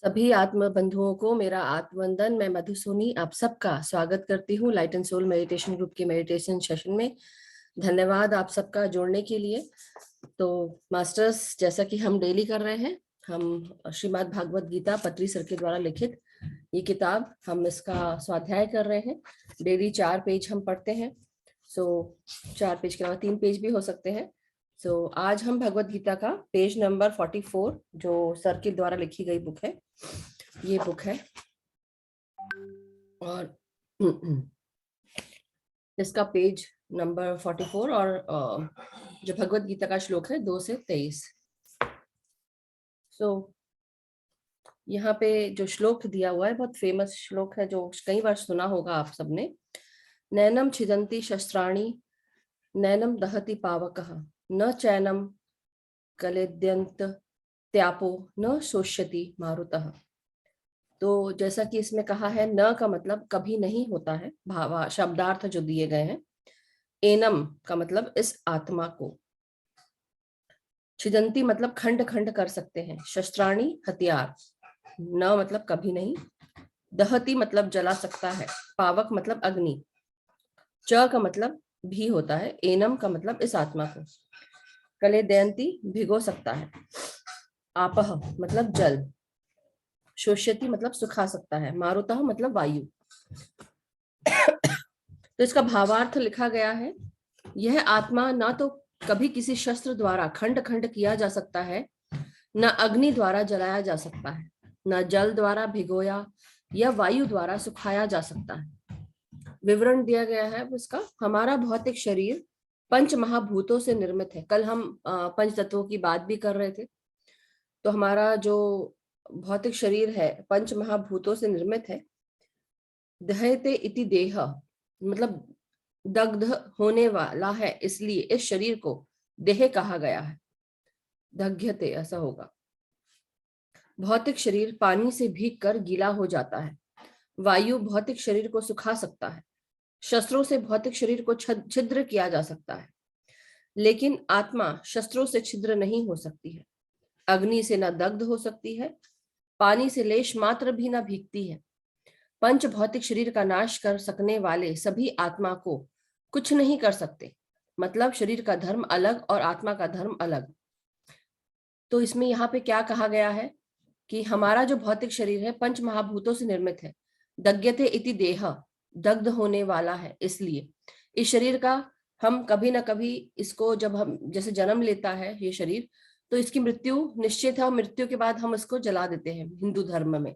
सभी आत्म बंधुओं को मेरा आत्मवंदन। मैं मधुसोनी आप सबका स्वागत करती हूँ light and soul meditation group के मेडिटेशन सेशन में। धन्यवाद आप सबका जुड़ने के लिए। तो मास्टर्स, जैसा कि हम डेली कर रहे हैं, हम श्रीमद् भागवत गीता पत्री सर के द्वारा लिखित ये किताब, हम इसका स्वाध्याय कर रहे हैं। डेली 4 पेज हम पढ़ते हैं। 4 पेज के अलावा 3 पेज भी हो सकते हैं। आज हम भगवत गीता का पेज नंबर 44, जो सर के द्वारा लिखी गई बुक है, ये बुक है। और इसका पेज नंबर 44 और जो भगवत गीता का श्लोक है 2 से 23। यहाँ पे जो श्लोक दिया हुआ है बहुत फेमस श्लोक है, जो कई बार सुना होगा आप सबने। नैनम छिदन्ति शस्त्राणि नैनम दहति पावकः न चैनम कलेद्यन्त त्यापो न शोष्यति मारुतः। तो जैसा कि इसमें कहा है, न का मतलब कभी नहीं होता है, भावा शब्दार्थ जो दिए गए हैं। एनम का मतलब इस आत्मा को। छिदंती मतलब खंड खंड कर सकते हैं। शस्त्राणी हथियार। न मतलब कभी नहीं। दहती मतलब जला सकता है। पावक मतलब अग्नि। च का मतलब भी होता है। एनम का मतलब इस आत्मा को। कले दयंती भिगो सकता है। आपह मतलब जल। शोष्यति मतलब सुखा सकता है। मारुतः मतलब वायु। तो इसका भावार्थ लिखा गया है, यह आत्मा ना तो कभी किसी शस्त्र द्वारा खंड खंड किया जा सकता है, न अग्नि द्वारा जलाया जा सकता है, न जल द्वारा भिगोया या वायु द्वारा सुखाया जा सकता है। विवरण दिया गया है इसका। हमारा भौतिक शरीर पंच महाभूतों से निर्मित है। कल हम पंच तत्वों की बात भी कर रहे थे। तो हमारा जो भौतिक शरीर है पंच महाभूतों से निर्मित है। दहते इति देह मतलब दग्ध होने वाला है, इसलिए इस शरीर को देह कहा गया है। दग्ध्यते ऐसा होगा। भौतिक शरीर पानी से भीगकर गीला हो जाता है। वायु भौतिक शरीर को सुखा सकता है। शस्त्रों से भौतिक शरीर को छिद्र किया जा सकता है, लेकिन आत्मा शस्त्रों से छिद्र नहीं हो सकती है। अग्नि से न दग्ध हो सकती है, पानी से लेश मात्र भी न भीगती है। पंच भौतिक शरीर का नाश कर सकने वाले सभी आत्मा को कुछ नहीं कर सकते। मतलब शरीर का धर्म अलग और आत्मा का धर्म अलग। तो इसमें यहाँ पे क्या कहा गया है कि हमारा जो भौतिक शरीर है पंच महाभूतों से निर्मित है। दग्यते इति देह दग्ध होने वाला है, इसलिए इस शरीर का हम कभी ना कभी इसको, जब हम जैसे जन्म लेता है ये शरीर, तो इसकी मृत्यु निश्चित है और मृत्यु के बाद हम इसको जला देते हैं हिंदू धर्म में।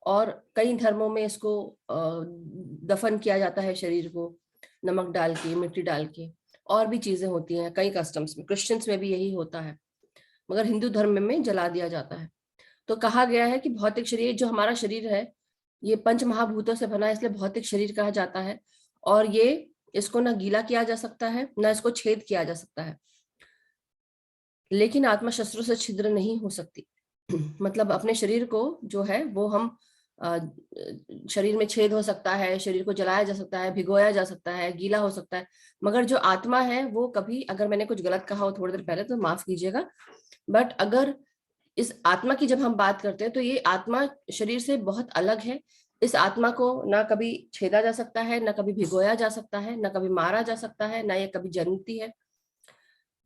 और कई धर्मों में इसको दफन किया जाता है शरीर को, नमक डाल के, मिट्टी डाल के। और भी चीजें होती हैं कई कस्टम्स में। क्रिश्चियंस में भी यही होता है, मगर हिंदू धर्म में जला दिया जाता है। तो कहा गया है कि भौतिक शरीर, जो हमारा शरीर है, ये पंच महाभूतों से बना है, इसलिए भौतिक शरीर कहा जाता है। और ये इसको ना गीला किया जा सकता है, ना इसको छेद किया जा सकता है। लेकिन आत्मा शस्त्रों से छिद्र नहीं हो सकती। मतलब अपने शरीर को जो है वो हम शरीर में छेद हो सकता है, शरीर को जलाया जा सकता है, भिगोया जा सकता है, गीला हो सकता है, मगर जो आत्मा है वो कभी, अगर मैंने कुछ गलत कहा हो थोड़ी देर पहले तो माफ कीजिएगा, बट अगर इस आत्मा की जब हम बात करते हैं तो ये आत्मा शरीर से बहुत अलग है। इस आत्मा को ना कभी छेदा जा सकता है, ना कभी भिगोया जा सकता है, ना कभी मारा जा सकता है, ना ये कभी जन्मती है।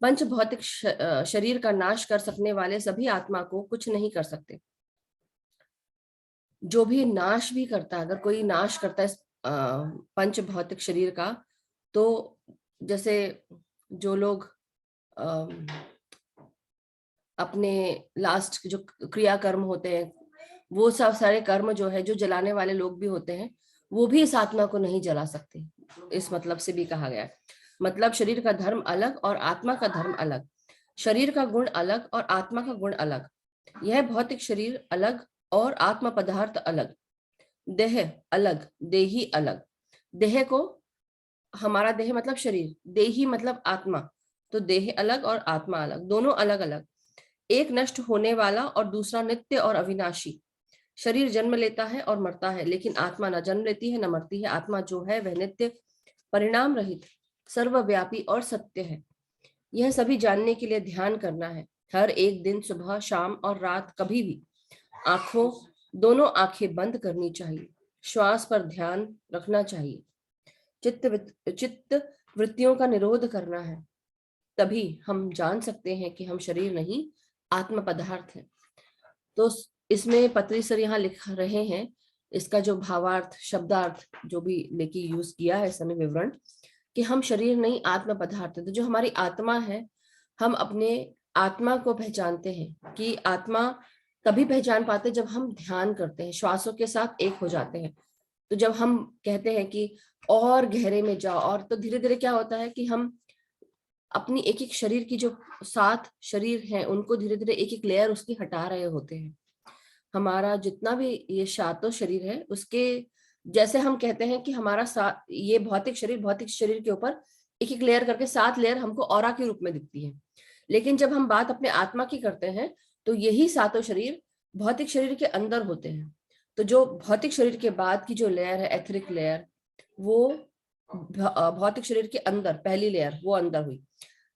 पंच भौतिक शरीर का नाश कर सकने वाले सभी आत्मा को कुछ नहीं कर सकते। जो भी नाश भी करता है, अगर कोई नाश करता है पंच भौतिक शरीर का, तो जैसे जो लोग अपने लास्ट जो क्रियाकर्म होते हैं, वो सब सारे कर्म जो है, जो जलाने वाले लोग भी होते हैं, वो भी इस आत्मा को नहीं जला सकते। इस मतलब से भी कहा गया है। मतलब शरीर का धर्म अलग और आत्मा का धर्म अलग। शरीर का गुण अलग और आत्मा का गुण अलग। यह भौतिक शरीर अलग और आत्मा पदार्थ अलग। देह अलग, देही अलग। देह को, हमारा देह मतलब शरीर, देही मतलब आत्मा। तो देह अलग और आत्मा अलग, दोनों अलग अलग। एक नष्ट होने वाला और दूसरा नित्य और अविनाशी। शरीर जन्म लेता है और मरता है, लेकिन आत्मा न जन्म लेती है न मरती है। आत्मा जो है वह नित्य, परिणाम रहित, सर्वव्यापी और सत्य है। यह सभी जानने के लिए ध्यान करना है। हर एक दिन, सुबह, शाम और रात, कभी भी दोनों आंखें बंद करनी चाहिए। श्वास पर ध्यान रखना चाहिए। चित्त वृत्तियों का निरोध करना है। तभी हम जान सकते हैं कि हम शरीर नहीं, आत्म पदार्थ है। तो इसमें पत्री सर यहाँ लिख रहे हैं, इसका जो भावार्थ, शब्दार्थ जो भी लेके यूज किया है समय विवरण, कि हम शरीर नहीं, आत्म पदार्थ है। तो जो हमारी आत्मा है, हम अपने आत्मा को पहचानते हैं कि आत्मा तभी पहचान पाते जब हम ध्यान करते हैं, श्वासों के साथ एक हो जाते हैं। तो जब हम कहते हैं कि और गहरे में जाओ, और तो धीरे धीरे क्या होता है कि हम अपनी एक एक शरीर की जो 7 शरीर हैं उनको धीरे धीरे एक एक लेयर उसकी हटा रहे होते हैं। हमारा जितना भी ये 7 शरीर है उसके, जैसे हम कहते हैं कि हमारा ये भौतिक शरीर के ऊपर एक एक लेयर करके 7 लेयर हमको ऑरा के रूप में दिखती है। लेकिन जब हम बात अपने आत्मा की करते हैं तो यही 7 शरीर भौतिक शरीर के अंदर होते हैं। तो जो भौतिक शरीर के बाद की जो लेयर है, एथरिक लेयर, वो भौतिक शरीर के अंदर पहली लेयर वो अंदर हुई।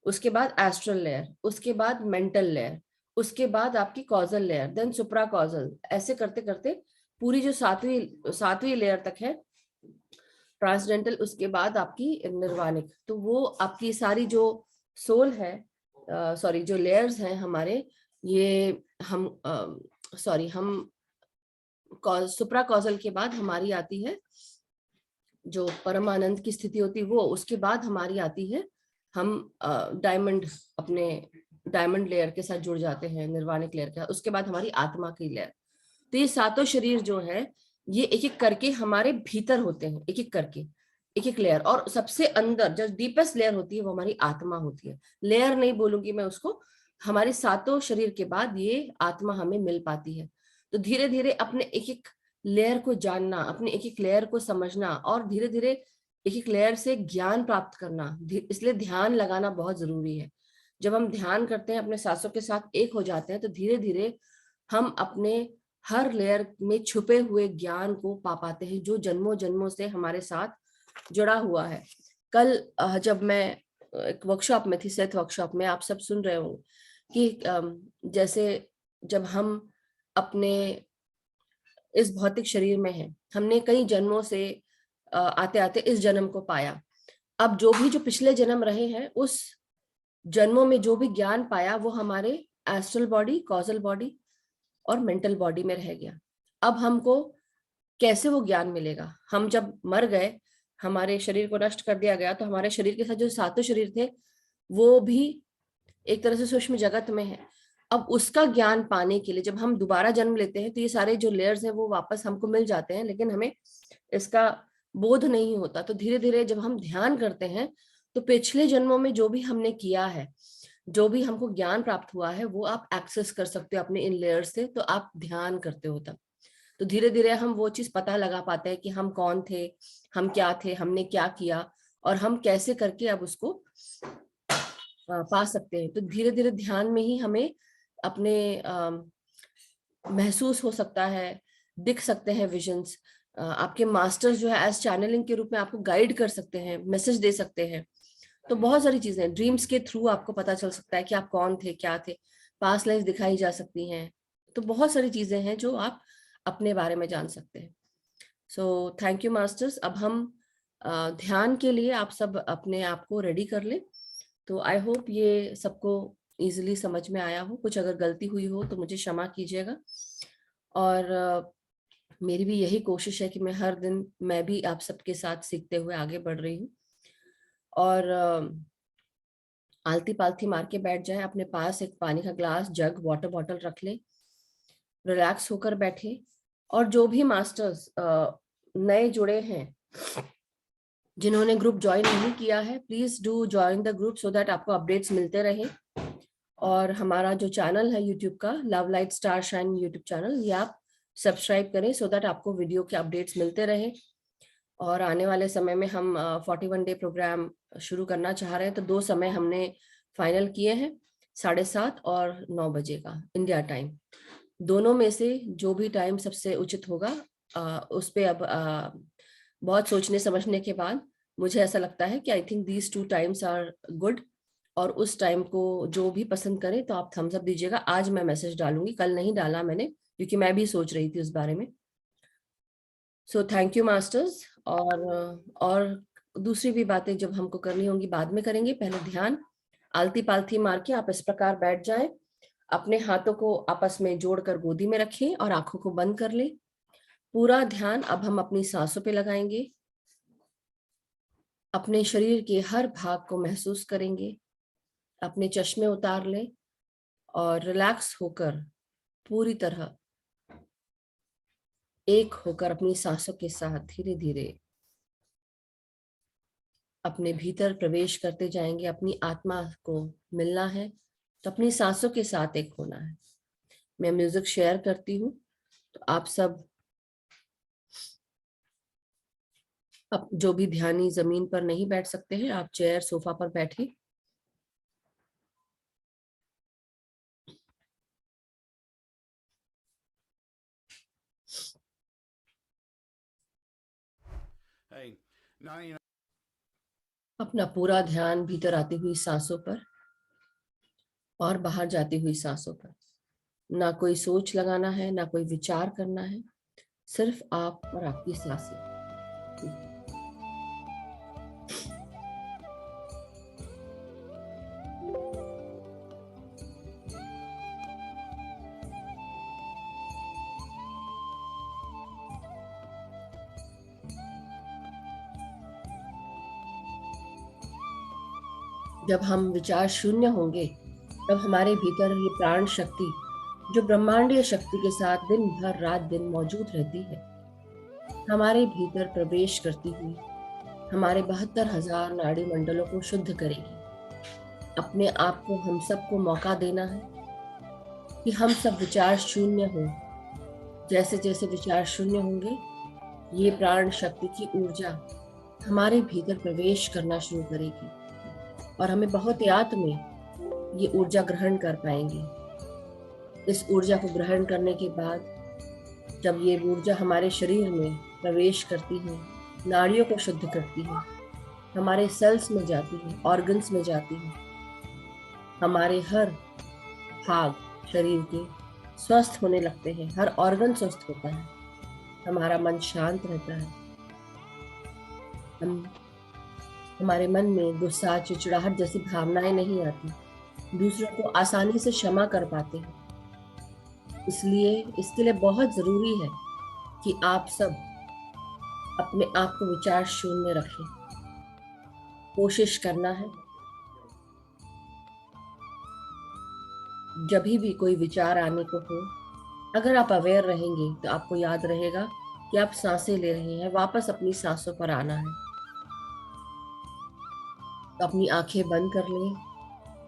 उसके बाद एस्ट्रल लेयर, उसके बाद मेंटल लेयर, उसके बाद आपकी कॉजल लेयर, देन सुप्रा कॉजल, ऐसे करते करते पूरी जो सातवीं लेयर तक है ट्रांसडेंटल, उसके बाद आपकी निर्वाणिक। तो वो आपकी सारी जो सोल है, सॉरी जो लेयर्स हैं हमारे, ये हम हम सुप्रा कॉजल के बाद हमारी आती है जो परमानंद की स्थिति होती है वो, उसके बाद हमारी आती है हम डायमंड, अपने डायमंड लेयर के साथ जुड़ जाते हैं, निर्वाणिक लेयर का, उसके बाद हमारी आत्मा की लेयर। तो ये 7 शरीर जो है ये एक एक करके हमारे भीतर होते हैं, एक एक करके एक एक लेयर, और सबसे अंदर जो डीपेस्ट लेयर होती है वो हमारी आत्मा होती है। लेयर नहीं बोलूंगी मैं उसको, हमारे 7 शरीर के बाद ये आत्मा हमें मिल पाती है। तो धीरे धीरे अपने एक एक लेयर को जानना, अपने एक एक लेयर को समझना, और धीरे धीरे एक एक लेयर से ज्ञान प्राप्त करना, इसलिए ध्यान लगाना बहुत जरूरी है। जब हम ध्यान करते हैं, अपने सांसों के साथ एक हो जाते हैं, तो धीरे धीरे हम अपने हर लेयर में छुपे हुए ज्ञान को पा पाते हैं जो जन्मों जन्मों से हमारे साथ जुड़ा हुआ है। कल जब मैं एक वर्कशॉप में थी, सेथ वर्कशॉप में, आप सब सुन रहे हो कि जैसे जब हम अपने इस भौतिक शरीर में हैं, हमने कई जन्मों से आते आते इस जन्म को पाया। अब जो पिछले जन्म रहे हैं, उस जन्मों में जो भी ज्ञान पाया वो हमारे एस्ट्रल बॉडी, कॉजल बॉडी और मेंटल बॉडी में रह गया। अब हमको कैसे वो ज्ञान मिलेगा? हम जब मर गए, हमारे शरीर को नष्ट कर दिया गया, तो हमारे शरीर के साथ जो 7 शरीर थे वो भी एक तरह से सूक्ष्म जगत में है। अब उसका ज्ञान पाने के लिए जब हम दोबारा जन्म लेते हैं तो ये सारे जो लेयर्स हैं वो वापस हमको मिल जाते हैं, लेकिन हमें इसका बोध नहीं होता। तो धीरे धीरे जब हम ध्यान करते हैं तो पिछले जन्मों में जो भी हमने किया है, जो भी हमको ज्ञान प्राप्त हुआ है, वो आप एक्सेस कर सकते हो अपने इन लेयर्स से। तो आप ध्यान करते हो तब, तो धीरे धीरे हम वो चीज पता लगा पाते हैं कि हम कौन थे, हम क्या थे, हमने क्या किया, और हम कैसे करके अब उसको पा सकते हैं। तो धीरे धीरे ध्यान में ही हमें अपने महसूस हो सकता है, दिख सकते हैं विजन्स। आपके मास्टर्स जो है एज चैनलिंग के रूप में आपको गाइड कर सकते हैं, मैसेज दे सकते हैं। तो बहुत सारी चीजें ड्रीम्स के थ्रू आपको पता चल सकता है कि आप कौन थे, क्या थे, पास्ट लाइफ दिखाई जा सकती हैं। तो बहुत सारी चीजें हैं जो आप अपने बारे में जान सकते हैं। सो थैंक यू मास्टर्स। अब हम ध्यान के लिए आप सब अपने आप को रेडी कर लें। तो आई होप ये सबको इजीली समझ में आया हो। कुछ अगर गलती हुई हो तो मुझे क्षमा कीजिएगा। और मेरी भी यही कोशिश है कि मैं हर दिन मैं भी आप सबके साथ सीखते हुए आगे बढ़ रही हूँ। और आलती पालती मार के बैठ जाए, अपने पास एक पानी का ग्लास, जग, वाटर बॉटल रख ले, रिलैक्स होकर बैठे। और जो भी मास्टर्स नए जुड़े हैं, जिन्होंने ग्रुप ज्वाइन नहीं किया है, please do join the group so that आपको अपडेट्स मिलते रहे। और हमारा जो चैनल है यूट्यूब का, love light star shine YouTube channel, ये आप सब्सक्राइब करें सो दैट आपको वीडियो के अपडेट्स मिलते रहे। और आने वाले समय में हम 41 डे प्रोग्राम शुरू करना चाह रहे हैं। तो 2 समय हमने फाइनल किए हैं, 7:30 और 9 बजे का इंडिया टाइम। दोनों में से जो भी टाइम सबसे उचित होगा, उस पे अब बहुत सोचने समझने के बाद मुझे ऐसा लगता है कि I think these 2 times are good. और उस टाइम को जो भी पसंद करे तो आप थम्स अप दीजिएगा। आज मैं मैसेज डालूंगी, कल नहीं डाला मैंने क्योंकि मैं भी सोच रही थी उस बारे में। सो थैंक यू मास्टर्स। और दूसरी भी बातें जब हमको करनी होंगी बाद में करेंगे। पहले ध्यान आलती पालती मार के आप इस प्रकार बैठ जाएं, अपने हाथों को आपस में जोड़कर गोदी में रखें और आंखों को बंद कर लें। पूरा ध्यान अब हम अपनी सांसों पे लगाएंगे। अपने शरीर के हर भाग को महसूस करेंगे। अपने चश्मे उतार लें और रिलैक्स होकर पूरी तरह एक होकर अपनी सांसों के साथ धीरे धीरे अपने भीतर प्रवेश करते जाएंगे। अपनी आत्मा को मिलना है तो अपनी सांसों के साथ एक होना है। मैं म्यूजिक शेयर करती हूँ तो आप सब अब जो भी ध्यानी जमीन पर नहीं बैठ सकते हैं, आप चेयर सोफा पर बैठे। अपना पूरा ध्यान भीतर आती हुई सांसों पर और बाहर जाती हुई सांसों पर। ना कोई सोच लगाना है, ना कोई विचार करना है, सिर्फ आप और आपकी सांसें। जब हम विचार शून्य होंगे तब हमारे भीतर ये प्राण शक्ति जो ब्रह्मांडीय शक्ति के साथ दिन भर रात दिन मौजूद रहती है, हमारे भीतर प्रवेश करती हुई हमारे 72,000 नाड़ी मंडलों को शुद्ध करेगी। अपने आप को हम सबको मौका देना है कि हम सब विचार शून्य हो। जैसे जैसे विचार शून्य होंगे, ये प्राण शक्ति की ऊर्जा हमारे भीतर प्रवेश करना शुरू करेगी और हमें बहुत याद में ये ऊर्जा ग्रहण कर पाएंगे। इस ऊर्जा को ग्रहण करने के बाद जब ये ऊर्जा हमारे शरीर में प्रवेश करती है, नाड़ियों को शुद्ध करती है, हमारे सेल्स में जाती है, ऑर्गन्स में जाती है, हमारे हर भाग शरीर के स्वस्थ होने लगते हैं, हर ऑर्गन स्वस्थ होता है, हमारा मन शांत रहता है, हम हमारे मन में गुस्सा चिड़चिड़ाहट जैसी भावनाएं नहीं आती, दूसरों को आसानी से क्षमा कर पाते हैं। इसलिए इसके लिए बहुत जरूरी है कि आप सब अपने आप को विचार शून्य रखें। कोशिश करना है जब भी कोई विचार आने को हो, अगर आप अवेयर रहेंगे तो आपको याद रहेगा कि आप सांसें ले रहे हैं, वापस अपनी सांसों पर आना है। तो अपनी आंखें बंद कर लें,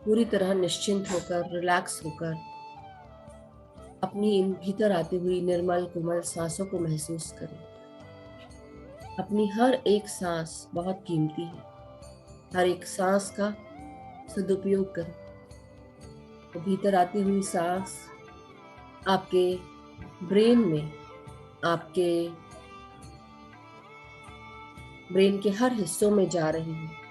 पूरी तरह निश्चिंत होकर, रिलैक्स होकर अपनी इन भीतर आती हुई निर्मल कोमल सांसों को महसूस करें। अपनी हर एक सांस बहुत कीमती है, हर एक सांस का सदुपयोग करें। तो भीतर आती हुई सांस आपके ब्रेन में, आपके ब्रेन के हर हिस्सों में जा रही है।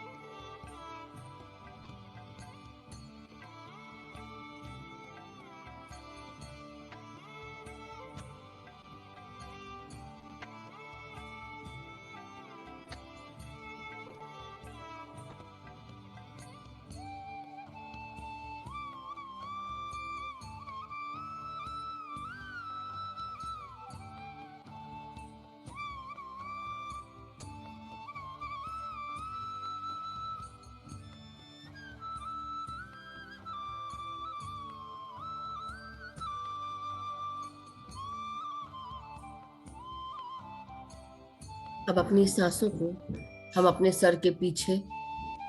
अब अपनी सांसों को हम अपने सर के पीछे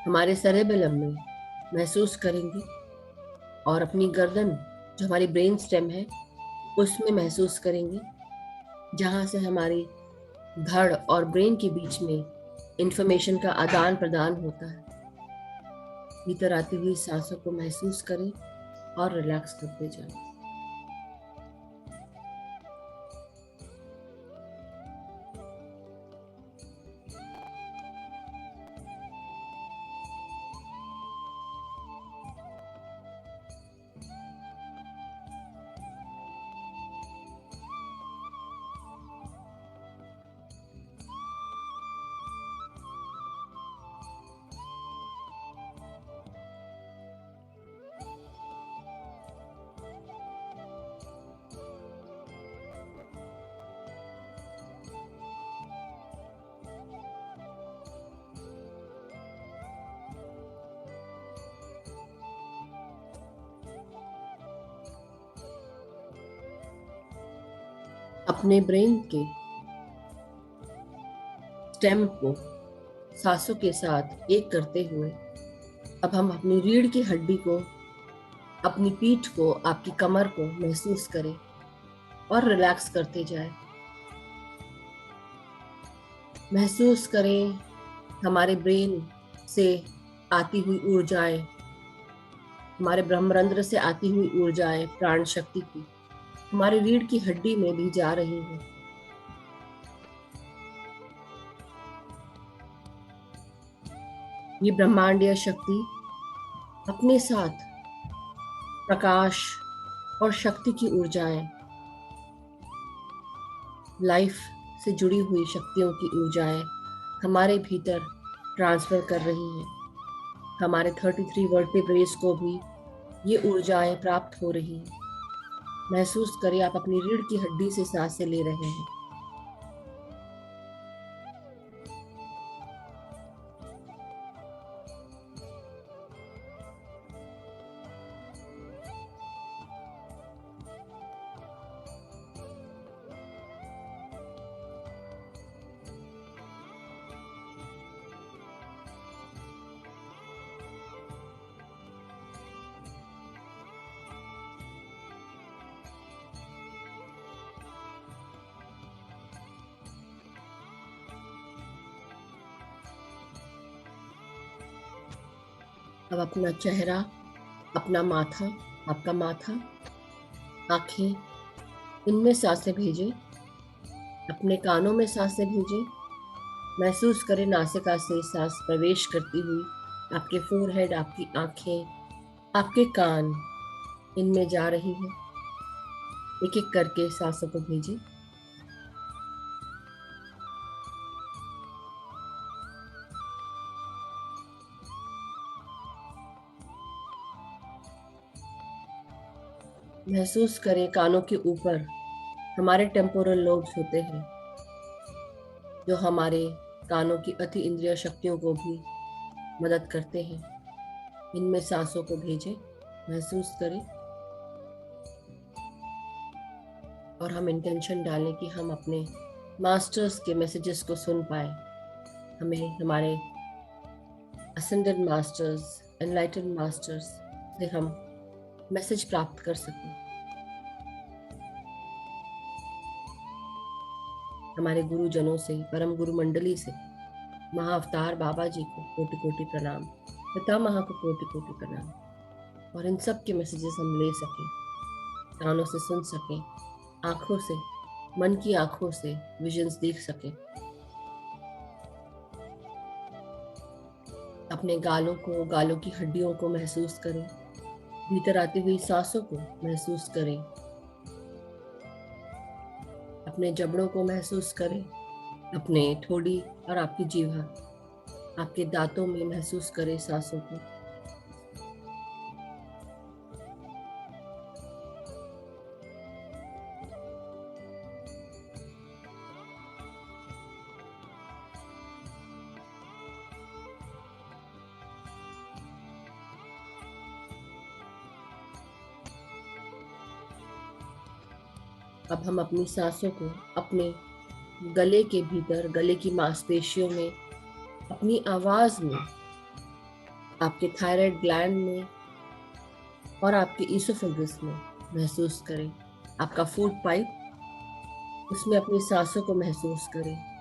हमारे सेरेबेलम में महसूस करेंगे और अपनी गर्दन जो हमारी ब्रेन स्टेम है उसमें महसूस करेंगे, जहाँ से हमारी धड़ और ब्रेन के बीच में इंफॉर्मेशन का आदान प्रदान होता है। भीतर आती हुई सांसों को महसूस करें और रिलैक्स करते जाएं। अपने ब्रेन के स्टेम को सांसों के साथ एक करते हुए अब हम अपनी रीढ़ की हड्डी को, अपनी पीठ को, आपकी कमर को महसूस करें और रिलैक्स करते जाएं। महसूस करें हमारे ब्रेन से आती हुई ऊर्जाएं, हमारे ब्रह्मरंध्र से आती हुई ऊर्जाएं प्राण शक्ति की हमारी रीढ़ की हड्डी में भी जा रही है। ये ब्रह्मांडीय शक्ति अपने साथ प्रकाश और शक्ति की ऊर्जाएं, लाइफ से जुड़ी हुई शक्तियों की ऊर्जाएं हमारे भीतर ट्रांसफर कर रही हैं। हमारे 33 वर्टिब्रेस को भी ये ऊर्जाएं प्राप्त हो रही हैं। महसूस करें आप अपनी रीढ़ की हड्डी से सांसें ले रहे हैं। अब अपना चेहरा, अपना माथा, आपका माथा, आंखें, इनमें सांसें भेजें। अपने कानों में सांसें भेजें। महसूस करें नासिका से सांस प्रवेश करती हुई आपके फोरहेड, आपकी आंखें, आपके कान, इनमें जा रही है। एक एक करके सांसों को भेजें। महसूस करें कानों के ऊपर हमारे टेम्पोरल लोब्स होते हैं जो हमारे कानों की अति इंद्रिय शक्तियों को भी मदद करते हैं। इनमें सांसों को भेजें। महसूस करें और हम इंटेंशन डालें कि हम अपने मास्टर्स के मैसेजेस को सुन पाए। हमें हमारे असेंडेड मास्टर्स, एनलाइटेंड मास्टर्स से हम मैसेज प्राप्त कर सकें। हमारे गुरुजनों से, परम गुरु मंडली से, महाअवतार बाबा जी को कोटि कोटि प्रणाम, पितामह को कोटि कोटि प्रणाम। और इन सब के मैसेजेस हम ले सकें, कानों से सुन सकें, आंखों से, मन की आंखों से विजन्स देख सकें। अपने गालों को, गालों की हड्डियों को महसूस करें। भीतर आती हुई सांसों को महसूस करें। अपने जबड़ों को महसूस करें। अपने ठोड़ी और आपकी जीवा, आपके दांतों में महसूस करें सांसों को। अब हम अपनी सांसों को अपने गले के भीतर, गले की मांसपेशियों में, अपनी आवाज में, आपके थायराइड ग्लैंड में और आपके ईसोफेगस में महसूस करें। आपका फूड पाइप, उसमें अपनी सांसों को महसूस करें।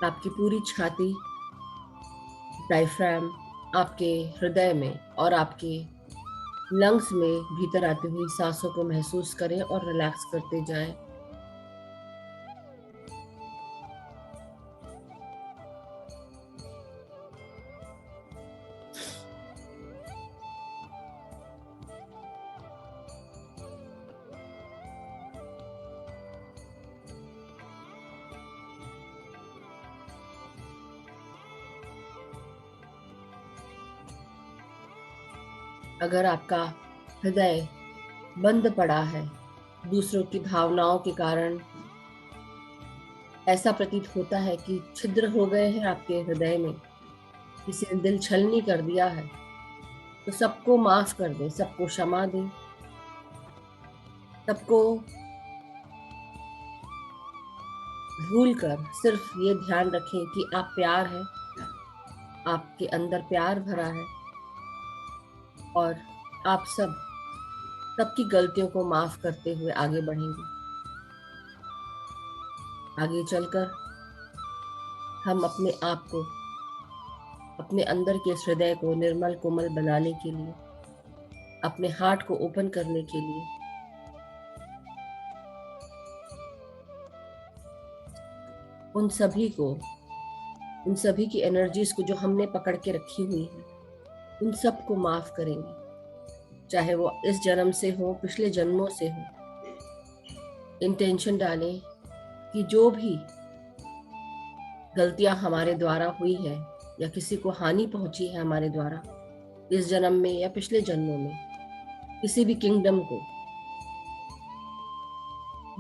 आपकी पूरी छाती, डायफ्राम, आपके हृदय में और आपके लंग्स में भीतर आती हुई सांसों को महसूस करें और रिलैक्स करते जाएं। अगर आपका हृदय बंद पड़ा है दूसरों की भावनाओं के कारण, ऐसा प्रतीत होता है कि छिद्र हो गए हैं आपके हृदय में, किसी ने दिल छलनी कर दिया है, तो सबको माफ कर दें, सबको क्षमा दें, सबको भूल कर सिर्फ ये ध्यान रखें कि आप प्यार है, आपके अंदर प्यार भरा है और आप सबकी गलतियों को माफ करते हुए आगे बढ़ेंगे। आगे चलकर हम अपने आप को, अपने अंदर के हृदय को निर्मल कोमल बनाने के लिए, अपने हार्ट को ओपन करने के लिए उन सभी की एनर्जीज को जो हमने पकड़ के रखी हुई है, उन सबको माफ करेंगे, चाहे वो इस जन्म से हो, पिछले जन्मों से हो। इंटेंशन डालें कि जो भी गलतियां हमारे द्वारा हुई है या किसी को हानि पहुंची है हमारे द्वारा इस जन्म में या पिछले जन्मों में, किसी भी किंगडम को,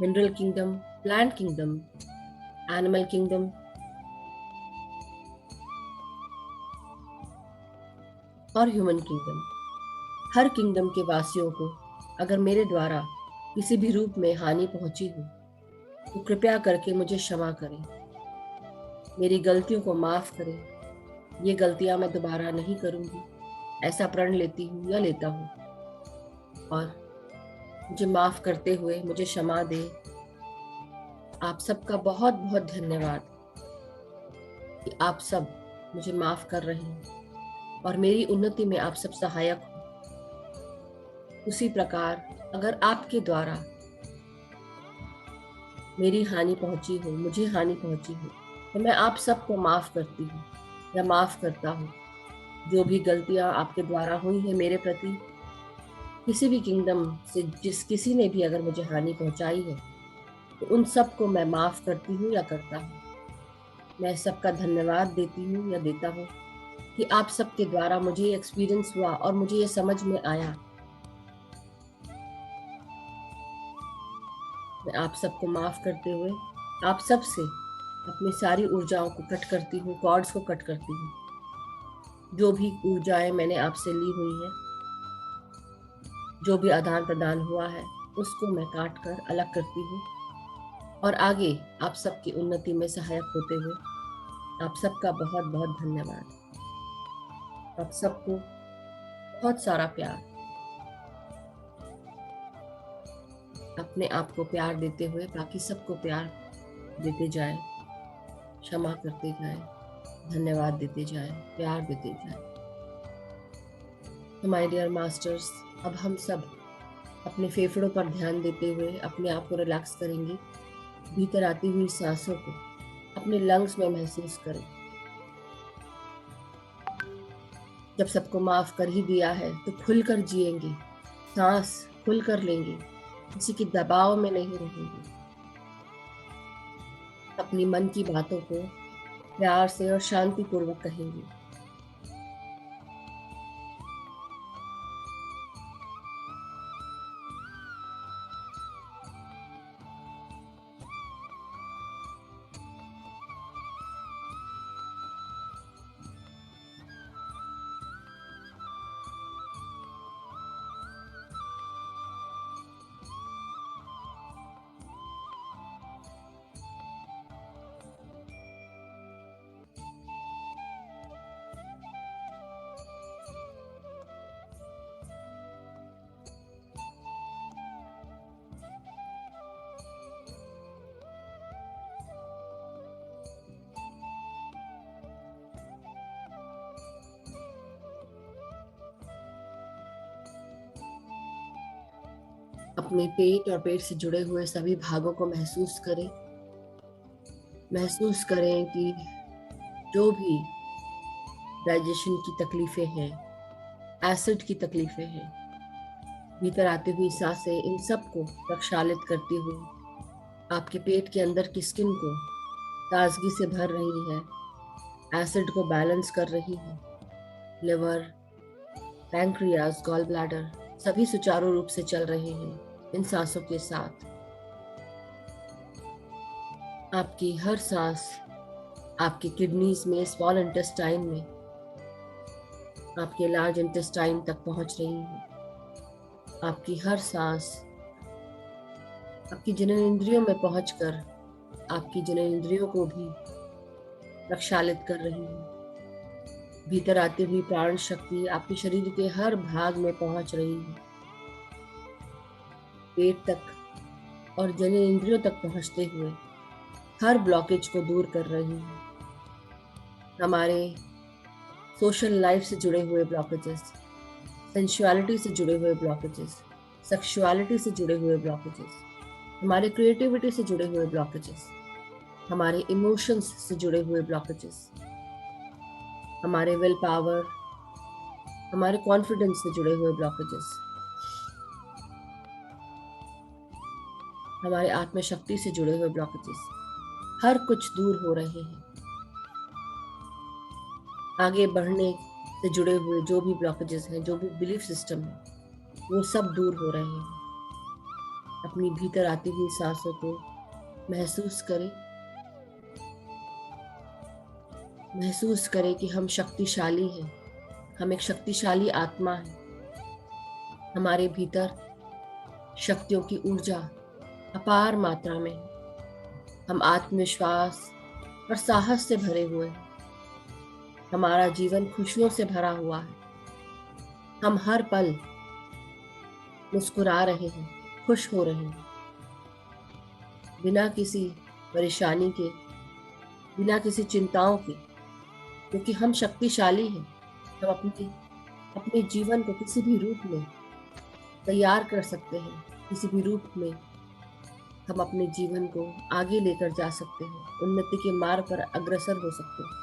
mineral kingdom, plant kingdom, animal kingdom, और ह्यूमन किंगडम, हर किंगडम के वासियों को अगर मेरे द्वारा किसी भी रूप में हानि पहुंची हो तो कृपया करके मुझे क्षमा करें, मेरी गलतियों को माफ करें। ये गलतियां मैं दोबारा नहीं करूंगी, ऐसा प्रण लेती हूँ या लेता हूँ। और मुझे माफ करते हुए मुझे क्षमा दे। आप सबका बहुत बहुत धन्यवाद कि आप सब मुझे माफ कर रहे हैं और मेरी उन्नति में आप सब सहायक हो। उसी प्रकार अगर आपके द्वारा मेरी हानि पहुंची हो, मुझे हानि पहुंची हो, तो मैं आप सबको माफ करती हूँ या माफ करता हूँ। जो भी गलतियां आपके द्वारा हुई है मेरे प्रति, किसी भी किंगडम से किसी ने भी अगर मुझे हानि पहुंचाई है, तो उन सबको मैं माफ करती हूँ या करता हूँ। मैं सबका धन्यवाद देती हूँ या देता हूँ कि आप सबके द्वारा मुझे ये एक्सपीरियंस हुआ और मुझे ये समझ में आया। मैं आप सबको माफ करते हुए आप सब से अपनी सारी ऊर्जाओं को कट करती हूँ, कॉर्ड्स को कट करती हूँ। जो भी ऊर्जाएं मैंने आपसे ली हुई है, जो भी आदान प्रदान हुआ है, उसको मैं काट कर अलग करती हूँ और आगे आप सबकी उन्नति में सहायक होते हुए आप सबका बहुत बहुत धन्यवाद। आप सबको बहुत सारा प्यार। अपने आप को प्यार देते हुए बाकी सबको प्यार देते जाएं, क्षमा करते जाएं, धन्यवाद देते जाएं, प्यार देते जाएं। तो माय डियर मास्टर्स, अब हम सब अपने फेफड़ों पर ध्यान देते हुए अपने आप को रिलैक्स करेंगे। भीतर आती हुई सांसों को अपने लंग्स में महसूस करें। जब सबको माफ कर ही दिया है तो खुलकर जिएंगे, सांस खुलकर लेंगे, किसी के दबाव में नहीं रहेंगे। अपनी मन की बातों को प्यार से और शांति पूर्वक कहेंगे। अपने पेट और पेट से जुड़े हुए सभी भागों को महसूस करें। महसूस करें कि जो भी डाइजेशन की तकलीफें हैं, एसिड की तकलीफें हैं, भीतर आती हुई सांसें इन सबको प्रक्षालित करती हुई आपके पेट के अंदर की स्किन को ताजगी से भर रही है, एसिड को बैलेंस कर रही है। लिवर, पैंक्रियाज, गॉल ब्लैडर सभी सुचारू रूप से चल रहे हैं इन सांसों के साथ। आपकी हर सांस आपके किडनीज में, स्मॉल इंटेस्टाइन में, आपके लार्ज इंटेस्टाइन तक पहुंच रही है। आपकी हर सांस आपकी जननेंद्रियों में पहुंचकर आपकी जननेंद्रियों को भी प्रक्षालित कर रही है। भीतर आती हुई प्राण शक्ति आपके शरीर के हर भाग में पहुंच रही है, पेट तक और जननेंद्रियों तक पहुंचते हुए हर ब्लॉकेज को दूर कर रही है। हमारे सोशल लाइफ से जुड़े हुए ब्लॉकेजेस, सेंसुअलिटी से जुड़े हुए ब्लॉकेजेस, सेक्सुअलिटी से जुड़े हुए ब्लॉकेजेस, हमारे क्रिएटिविटी से जुड़े हुए ब्लॉकेजेस, हमारे इमोशंस से जुड़े हुए ब्लॉकेजेस, हमारे विल पावर, हमारे कॉन्फिडेंस से जुड़े हुए ब्लॉकेजेस, हमारे आत्मशक्ति से जुड़े हुए ब्लॉकेजेस, हर कुछ दूर हो रहे हैं। आगे बढ़ने से जुड़े हुए जो भी ब्लॉकेजेस हैं, जो भी बिलीफ सिस्टम है, वो सब दूर हो रहे हैं। अपनी भीतर आती हुई सांसों को महसूस करें। महसूस करें कि हम शक्तिशाली हैं। हम एक शक्तिशाली आत्मा है। हमारे भीतर शक्तियों की ऊर्जा अपार मात्रा में है। हम आत्मविश्वास और साहस से भरे हुए हैं। हमारा जीवन खुशियों से भरा हुआ है। हम हर पल मुस्कुरा रहे हैं, खुश हो रहे हैं, बिना किसी परेशानी के, बिना किसी चिंताओं के, क्योंकि हम शक्तिशाली हैं। हम अपने जीवन को किसी भी रूप में तैयार कर सकते हैं। किसी भी रूप में हम अपने जीवन को आगे लेकर जा सकते हैं, उन्नति के मार्ग पर अग्रसर हो सकते हैं।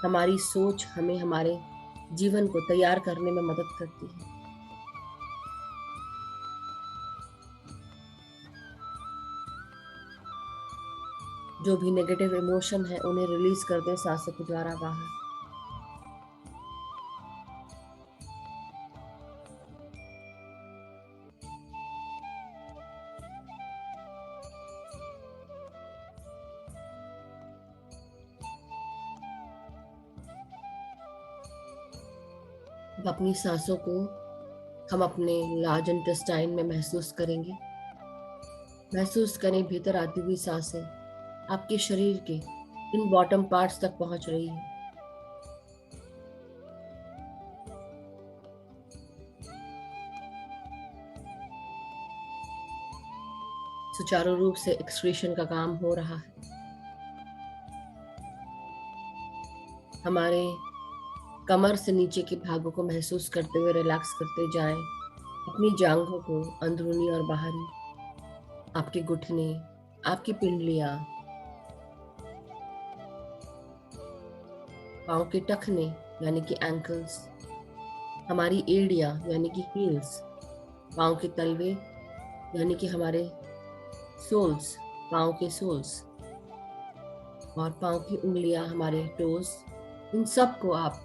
हमारी सोच हमें हमारे जीवन को तैयार करने में मदद करती है। जो भी नेगेटिव इमोशन है उन्हें रिलीज कर दें सांसों के द्वारा बाहर। अब अपनी सांसों को हम अपने लार्ज इंटेस्टाइन में महसूस करेंगे। महसूस करें भीतर आती हुई सांसें आपके शरीर के इन बॉटम पार्ट्स तक पहुंच रही है। सुचारू रूप से एक्सक्रीशन का काम हो रहा है। हमारे कमर से नीचे के भागों को महसूस करते हुए रिलैक्स करते जाएं। अपनी जांघों को, अंदरूनी और बाहरी, आपके घुटने, आपकी पिंडलियां, पाँव के टखने यानी कि एंकल्स, हमारी एड़ियां यानी कि हील्स, पाँव के तलवे यानी कि हमारे सोल्स, पाँव के सोल्स, और पाँव की उंगलियां हमारे टोज, इन सब को आप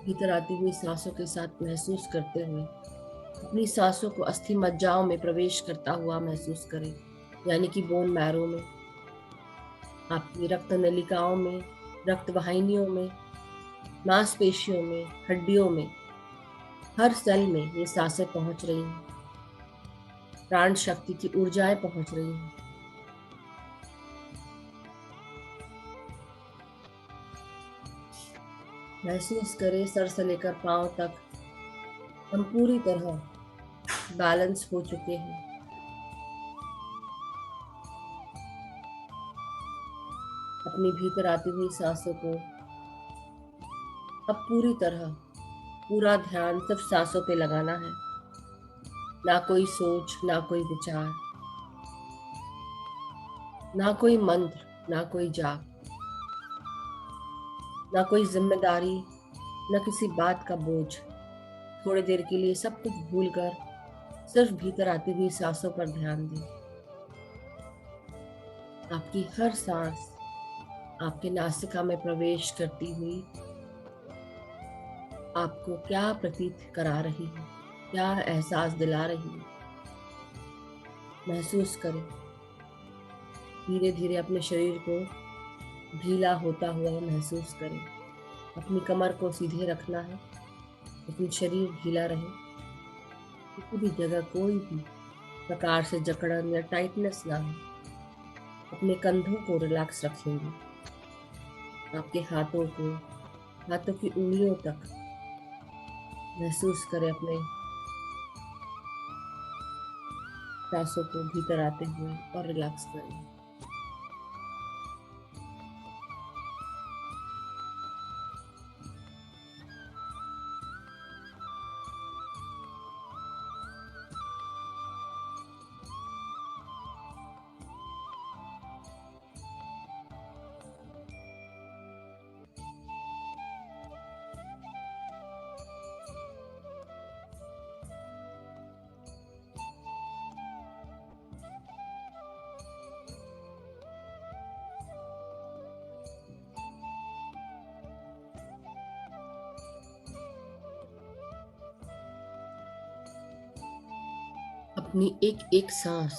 भीतर आती हुई सांसों के साथ महसूस करते हुए अपनी सांसों को अस्थि मज्जाओं में प्रवेश करता हुआ महसूस करें, यानी कि बोन मैरो में, आपकी रक्त नलिकाओं में, रक्त वाहिनियों में, मांसपेशियों में, हड्डियों में, हर सेल में ये सांसें पहुंच रही हैं। प्राण शक्ति की ऊर्जाएं पहुंच रही हैं। महसूस करें सर से लेकर पांव तक हम पूरी तरह बैलेंस हो चुके हैं। अपनी भीतर आती हुई सांसों को अब पूरी तरह, पूरा ध्यान सिर्फ सांसों पे लगाना है। ना कोई सोच, ना कोई विचार, ना कोई मंत्र, ना कोई जाप, ना कोई जिम्मेदारी, ना किसी बात का बोझ। थोड़ी देर के लिए सब कुछ भूलकर सिर्फ भीतर आती हुई सांसों पर ध्यान दें। आपकी हर सांस आपके नासिका में प्रवेश करती हुई आपको क्या प्रतीत करा रही है, क्या एहसास दिला रही है, महसूस करें। धीरे धीरे अपने शरीर को ढीला होता हुआ महसूस करें। अपनी कमर को सीधे रखना है, लेकिन शरीर ढीला रहे। किसी भी जगह कोई भी प्रकार से जकड़न या टाइटनेस ना हो। अपने कंधों को रिलैक्स रखेंगे। आपके हाथों की उंगलियों तक महसूस करें अपने सांसों को भीतर आते हुए और रिलैक्स करें। अपनी एक एक सांस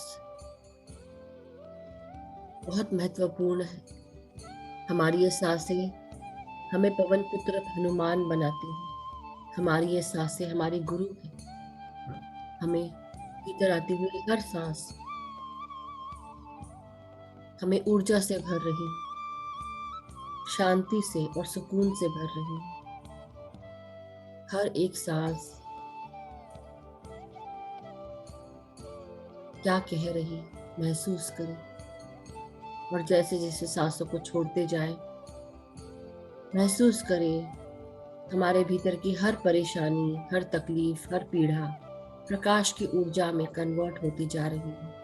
बहुत महत्वपूर्ण है। हमारी ये सांसें हमें पवन पुत्र हनुमान बनाती हैं। हमारी ये सांसें हमारे गुरु हैं। हमें भीतर आती हुई हर सांस हमें ऊर्जा से भर रही, शांति से और सुकून से भर रही। हर एक सांस क्या कह रही महसूस करें, और जैसे जैसे सांसों को छोड़ते जाएं, महसूस करें हमारे भीतर की हर परेशानी, हर तकलीफ, हर पीड़ा प्रकाश की ऊर्जा में कन्वर्ट होती जा रही है।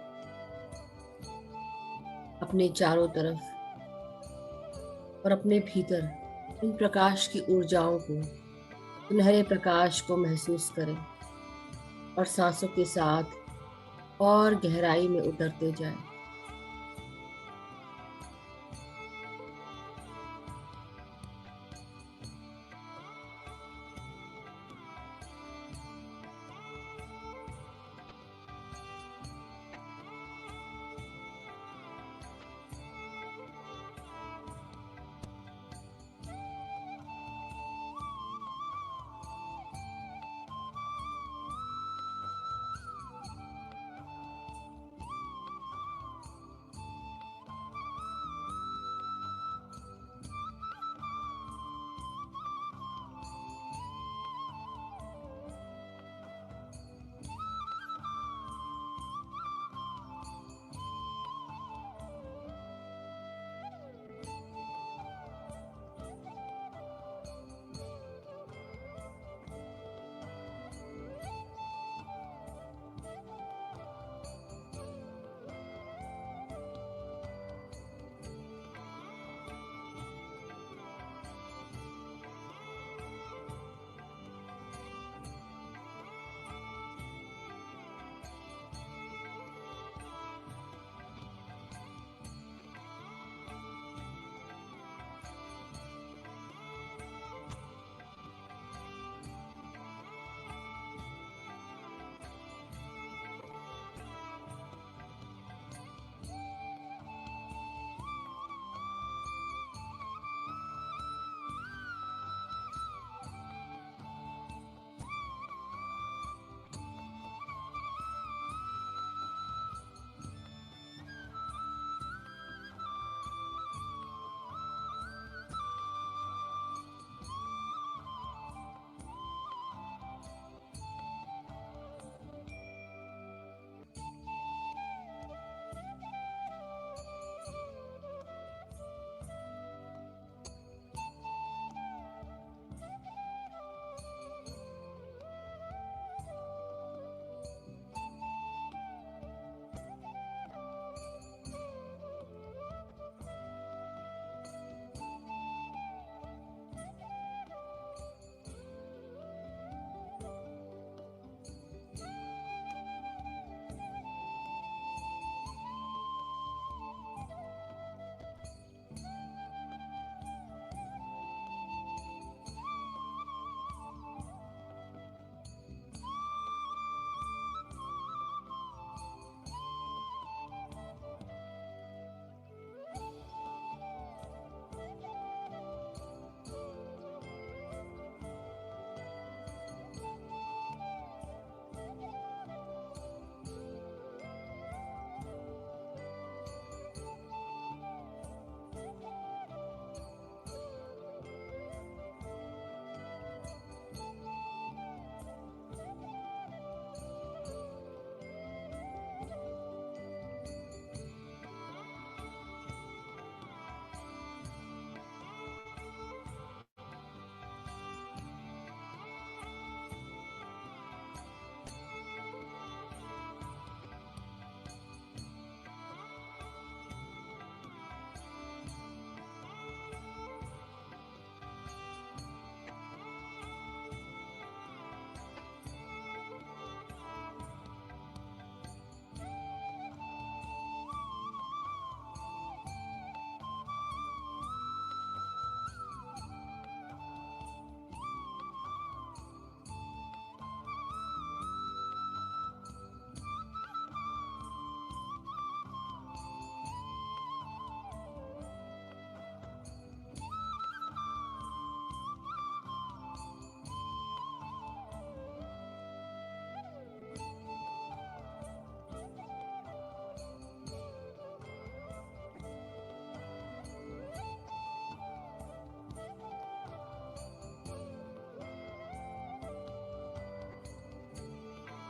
अपने चारों तरफ और अपने भीतर इन प्रकाश की ऊर्जाओं को, सुनहरे प्रकाश को महसूस करें और सांसों के साथ और गहराई में उतरते जाएं।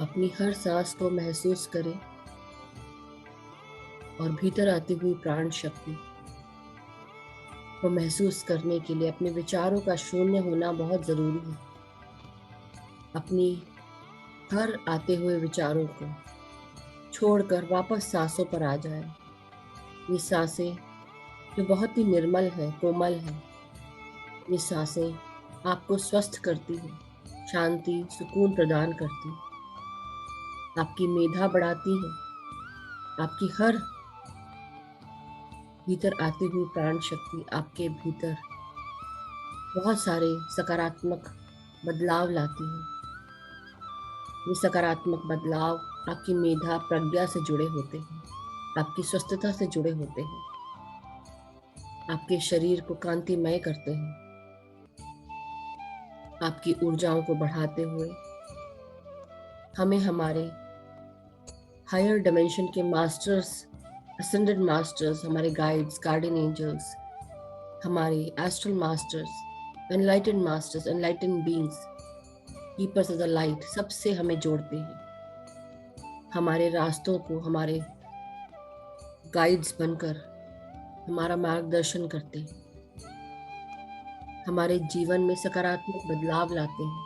अपनी हर सांस को महसूस करें और भीतर आती हुई प्राण शक्ति को महसूस करने के लिए अपने विचारों का शून्य होना बहुत जरूरी है। अपनी हर आते हुए विचारों को छोड़कर वापस सांसों पर आ जाए। ये सांसें जो बहुत ही निर्मल है, कोमल है, ये सांसें आपको स्वस्थ करती है, शांति सुकून प्रदान करती है, आपकी मेधा बढ़ाती है, आपकी हर भीतर आती हुई प्राण शक्ति आपके भीतर बहुत सारे सकारात्मक बदलाव लाती है। ये सकारात्मक बदलाव आपकी मेधा प्रज्ञा से जुड़े होते हैं, आपकी स्वस्थता से जुड़े होते हैं, आपके शरीर को कांतिमय करते हैं, आपकी ऊर्जाओं को बढ़ाते हुए हमें हमारे हायर डिमेंशन के मास्टर्स, असेंडेड मास्टर्स, हमारे गाइड्स, गार्डियन एंजल्स, हमारे astral masters, enlightened masters, enlightened beings, keepers of the light, सबसे हमें जोड़ते हैं। हमारे रास्तों को हमारे गाइड्स बनकर हमारा मार्गदर्शन करते हैं, हमारे जीवन में सकारात्मक बदलाव लाते हैं।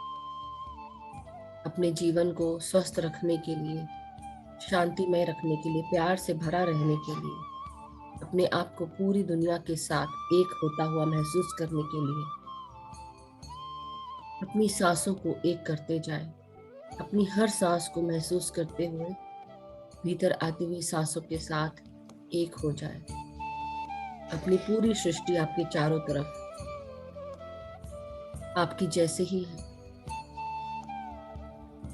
अपने जीवन को स्वस्थ रखने के लिए, शांतिमय रखने के लिए, प्यार से भरा रहने के लिए, अपने आप को पूरी दुनिया के साथ एक होता हुआ महसूस करने के लिए अपनी सांसों को एक करते जाएं। अपनी हर सांस को महसूस करते हुए भीतर आती हुई सांसों के साथ एक हो जाए। अपनी पूरी सृष्टि आपके चारों तरफ आपकी जैसे ही है,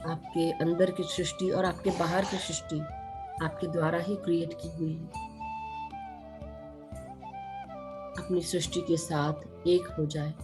आपके अंदर की सृष्टि और आपके बाहर की सृष्टि आपके द्वारा ही क्रिएट की हुई है। अपनी सृष्टि के साथ एक हो जाए।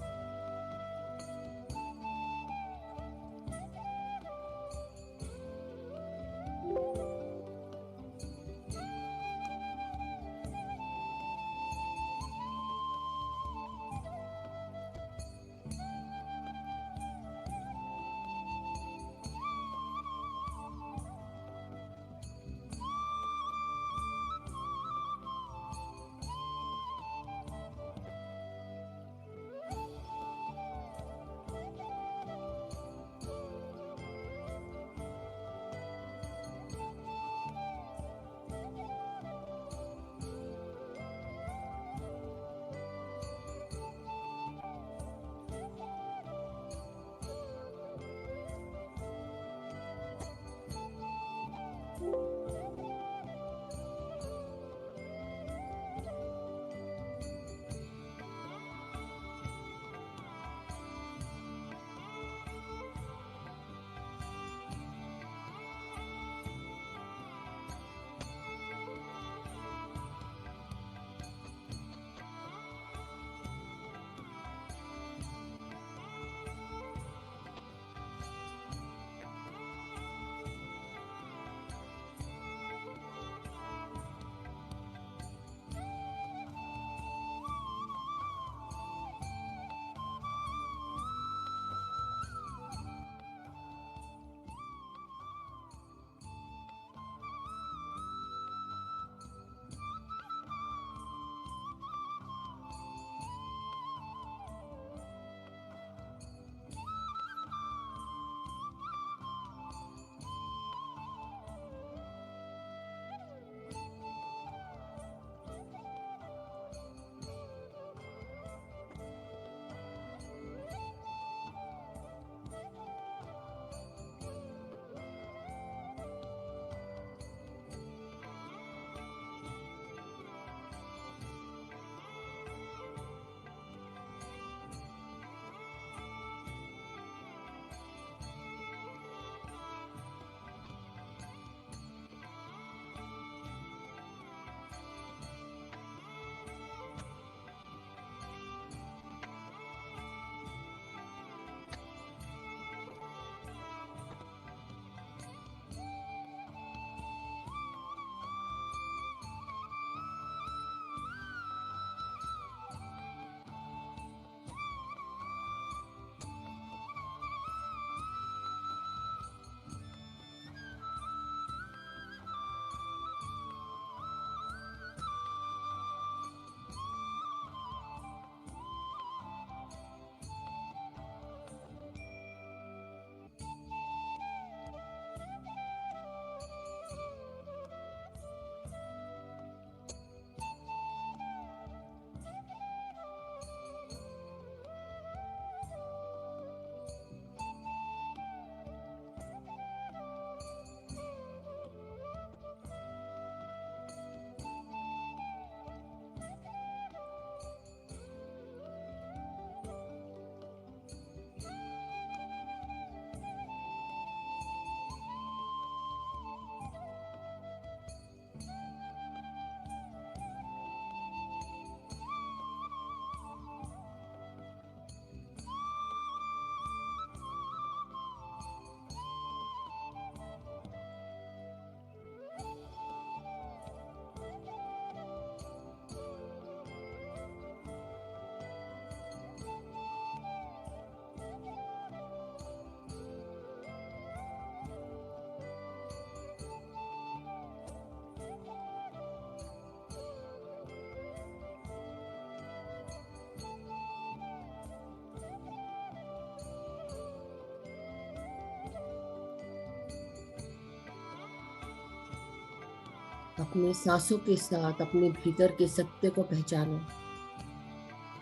अपने सांसों के साथ अपने भीतर के सत्य को पहचानो।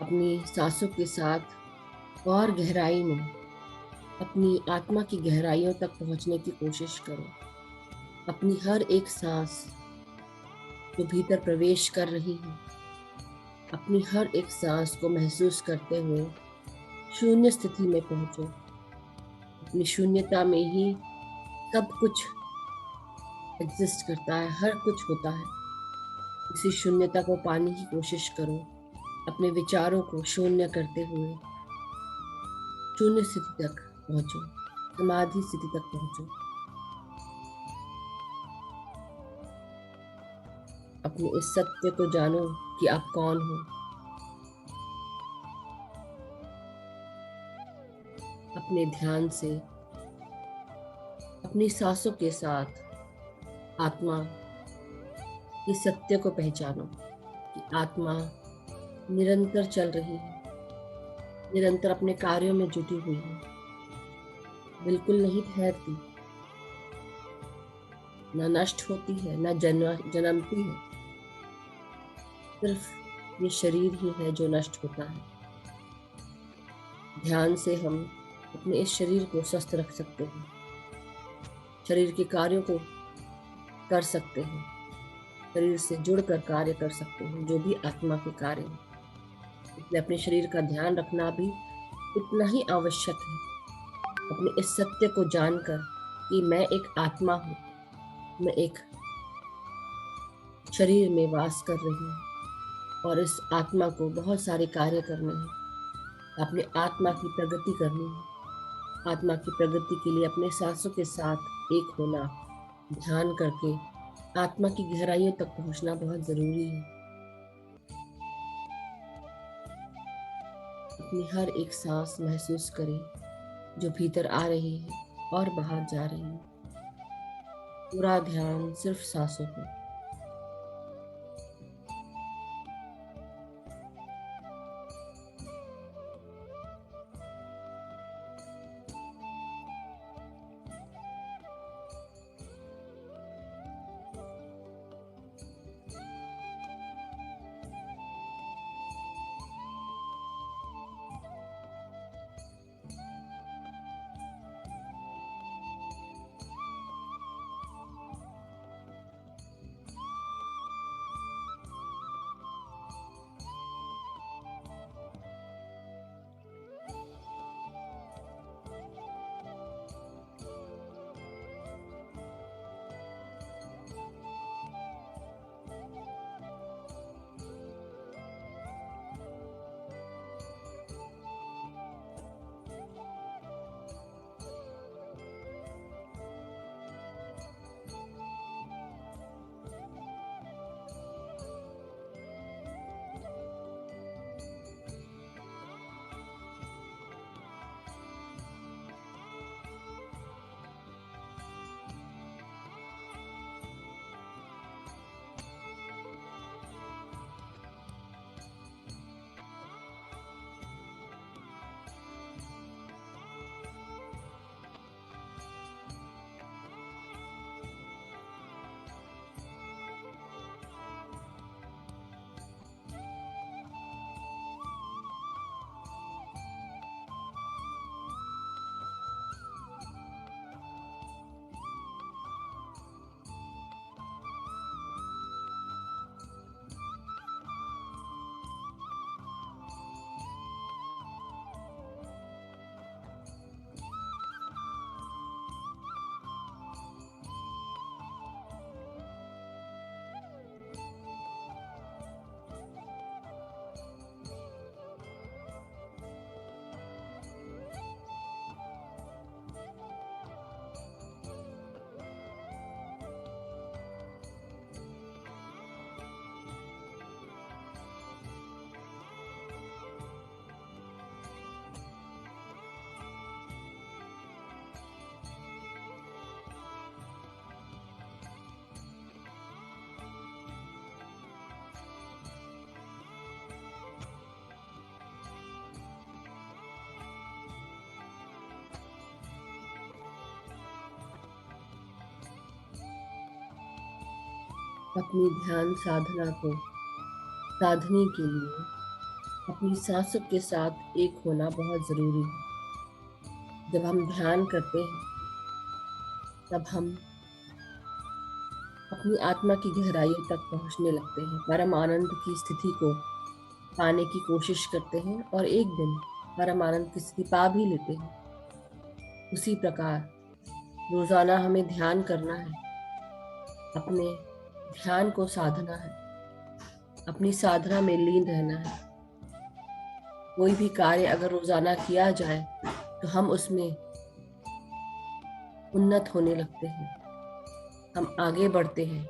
अपनी सांसों के साथ और गहराई में अपनी आत्मा की गहराइयों तक पहुंचने की कोशिश करो। अपनी हर एक सांस जो भीतर प्रवेश कर रही है, अपनी हर एक सांस को महसूस करते हुए शून्य स्थिति में पहुंचो। अपनी शून्यता में ही सब कुछ एग्जिस्ट करता है, हर कुछ होता है। इसी शून्यता को पाने की कोशिश करो। अपने विचारों को शून्य करते हुए शून्य स्थिति तक पहुंचो, समाधि स्थिति तक पहुंचो। अपने इस सत्य को जानो कि आप कौन हो। अपने ध्यान से अपनी सांसों के साथ आत्मा के सत्य को पहचानो कि आत्मा निरंतर चल रही है, निरंतर अपने कार्यों में जुटी हुई है, बिल्कुल नहीं ठहरती, ना नष्ट होती है, ना जन्मती है। सिर्फ ये शरीर ही है जो नष्ट होता है। ध्यान से हम अपने इस शरीर को स्वस्थ रख सकते हैं, शरीर के कार्यों को कर सकते हैं, शरीर से जुड़कर कार्य कर सकते हैं, जो भी आत्मा के कार्य हैं। इसलिए अपने शरीर का ध्यान रखना भी उतना ही आवश्यक है। अपने इस सत्य को जानकर कि मैं एक आत्मा हूँ, मैं एक शरीर में वास कर रही हूँ और इस आत्मा को बहुत सारे कार्य करने हैं। अपने आत्मा की प्रगति करनी है। आत्मा की प्रगति के लिए अपने सांसों के साथ एक होना, ध्यान करके आत्मा की गहराइयों तक पहुंचना बहुत जरूरी है। अपनी हर एक सांस महसूस करें जो भीतर आ रही है और बाहर जा रही है। पूरा ध्यान सिर्फ सांसों पर। अपनी ध्यान साधना को साधने के लिए अपनी सांसों के साथ एक होना बहुत जरूरी है। जब हम ध्यान करते हैं तब हम अपनी आत्मा की गहराइयों तक पहुंचने लगते हैं, परम आनंद की स्थिति को पाने की कोशिश करते हैं और एक दिन परम आनंद की स्थिति पा भी लेते हैं। उसी प्रकार रोजाना हमें ध्यान करना है, अपने ध्यान को साधना है, अपनी साधना में लीन रहना है। कोई भी कार्य अगर रोजाना किया जाए तो हम उसमें उन्नत होने लगते हैं, हम आगे बढ़ते हैं।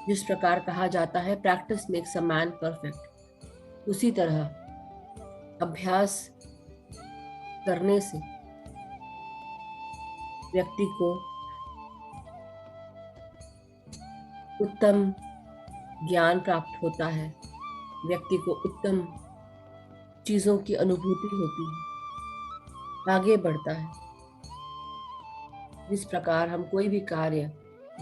जिस प्रकार कहा जाता है practice makes a man perfect, उसी तरह अभ्यास करने से व्यक्ति को उत्तम ज्ञान प्राप्त होता है, व्यक्ति को उत्तम चीजों की अनुभूति होती है, आगे बढ़ता है। जिस प्रकार हम कोई भी कार्य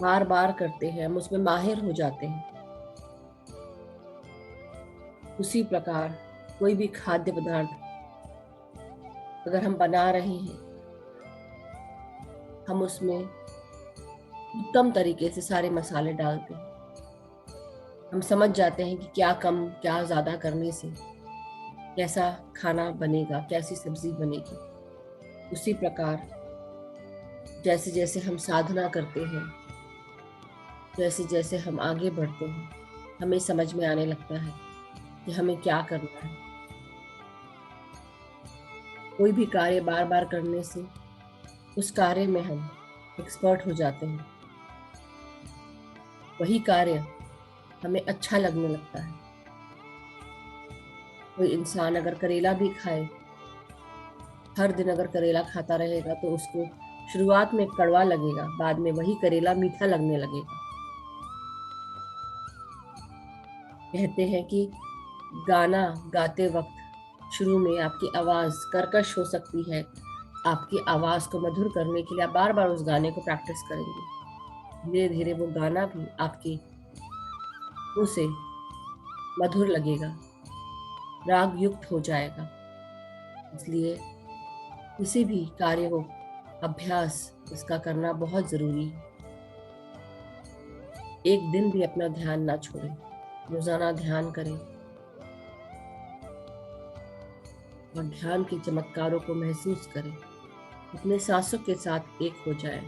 बार बार करते हैं, हम उसमें माहिर हो जाते हैं, उसी प्रकार कोई भी खाद्य पदार्थ अगर हम बना रहे हैं, हम उसमें उत्तम तरीके से सारे मसाले डालते हैं, हम समझ जाते हैं कि क्या कम क्या ज्यादा करने से कैसा खाना बनेगा, कैसी सब्जी बनेगी। उसी प्रकार जैसे जैसे हम साधना करते हैं, जैसे जैसे हम आगे बढ़ते हैं, हमें समझ में आने लगता है कि हमें क्या करना है। कोई भी कार्य बार बार करने से उस कार्य में हम एक्सपर्ट हो जाते हैं, वही कार्य हमें अच्छा लगने लगता है। कोई इंसान अगर करेला भी खाए, हर दिन अगर करेला खाता रहेगा तो उसको शुरुआत में कड़वा लगेगा, बाद में वही करेला मीठा लगने लगेगा। कहते हैं कि गाना गाते वक्त शुरू में आपकी आवाज कर्कश हो सकती है, आपकी आवाज को मधुर करने के लिए आप बार बार उस गाने को प्रैक्टिस करेंगे, धीरे धीरे वो गाना भी आपके मुंह से मधुर लगेगा, राग युक्त हो जाएगा। इसलिए किसी भी कार्य को अभ्यास इसका करना बहुत जरूरी है। एक दिन भी अपना ध्यान ना छोड़ें, रोजाना ध्यान करें और ध्यान के चमत्कारों को महसूस करें, अपने सांसों के साथ एक हो जाएं।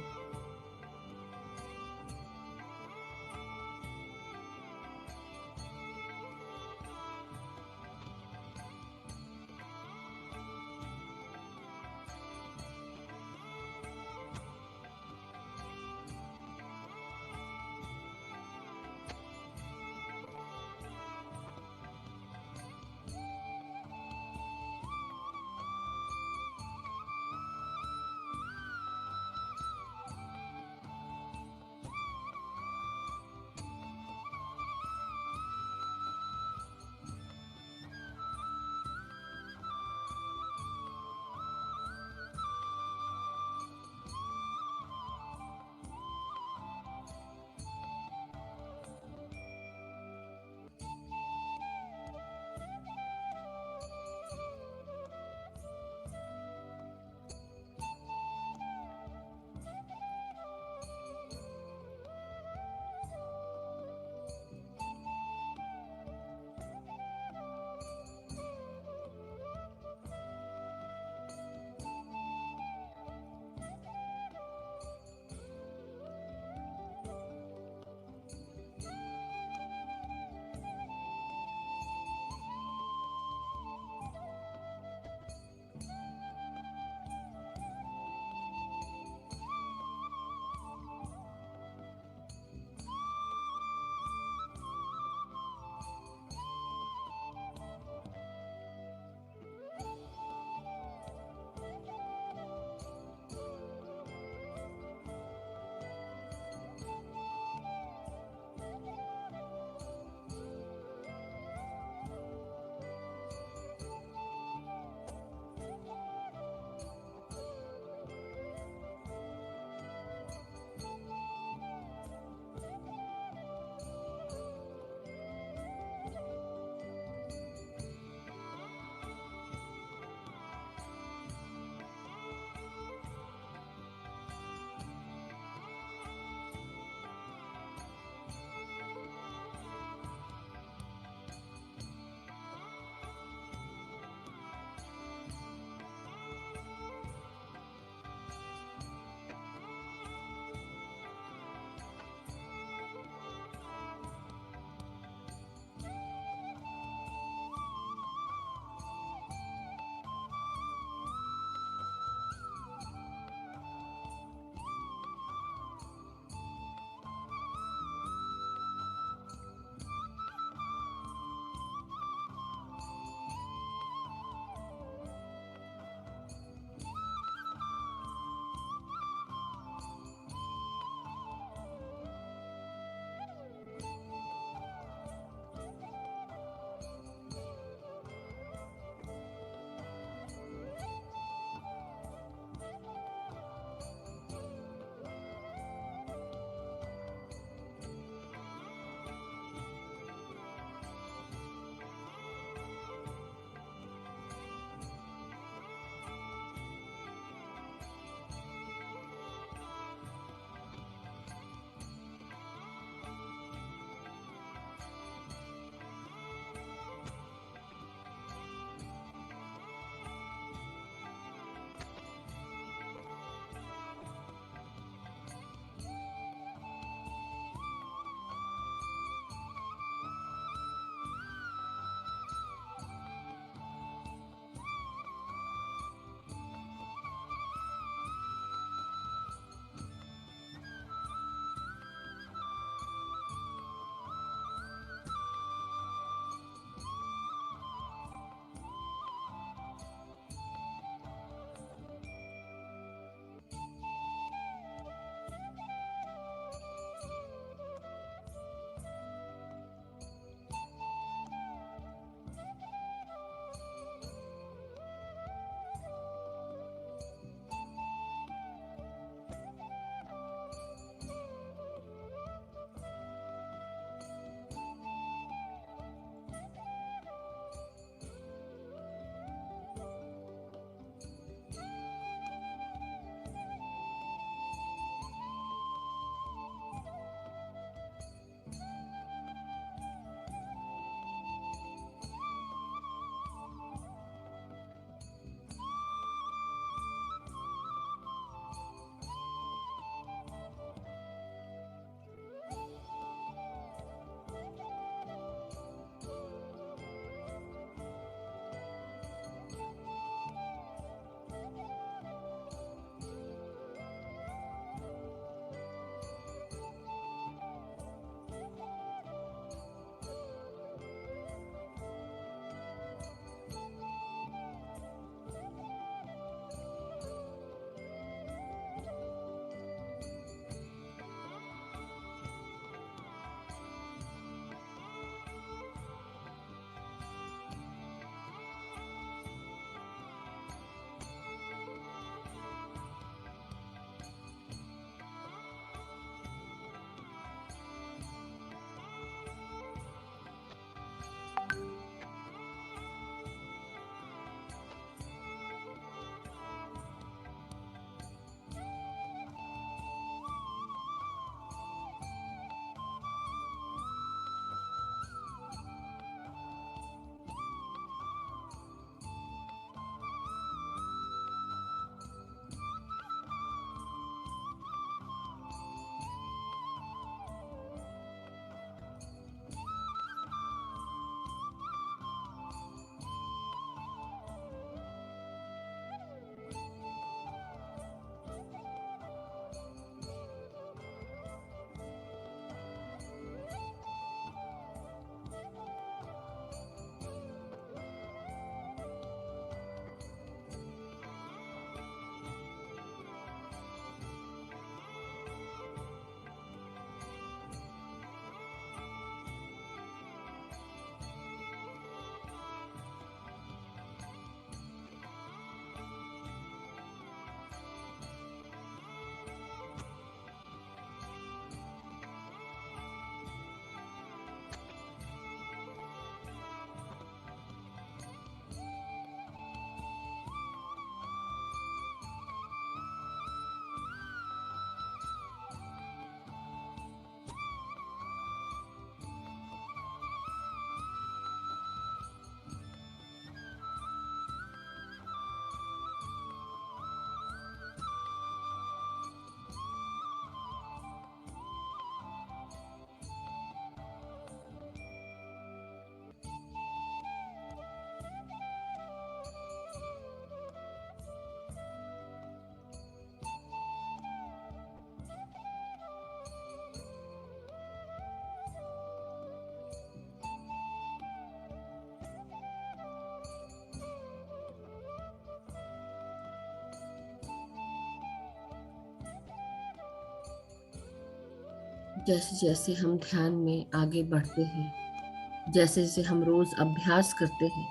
जैसे जैसे हम ध्यान में आगे बढ़ते हैं, जैसे जैसे हम रोज अभ्यास करते हैं,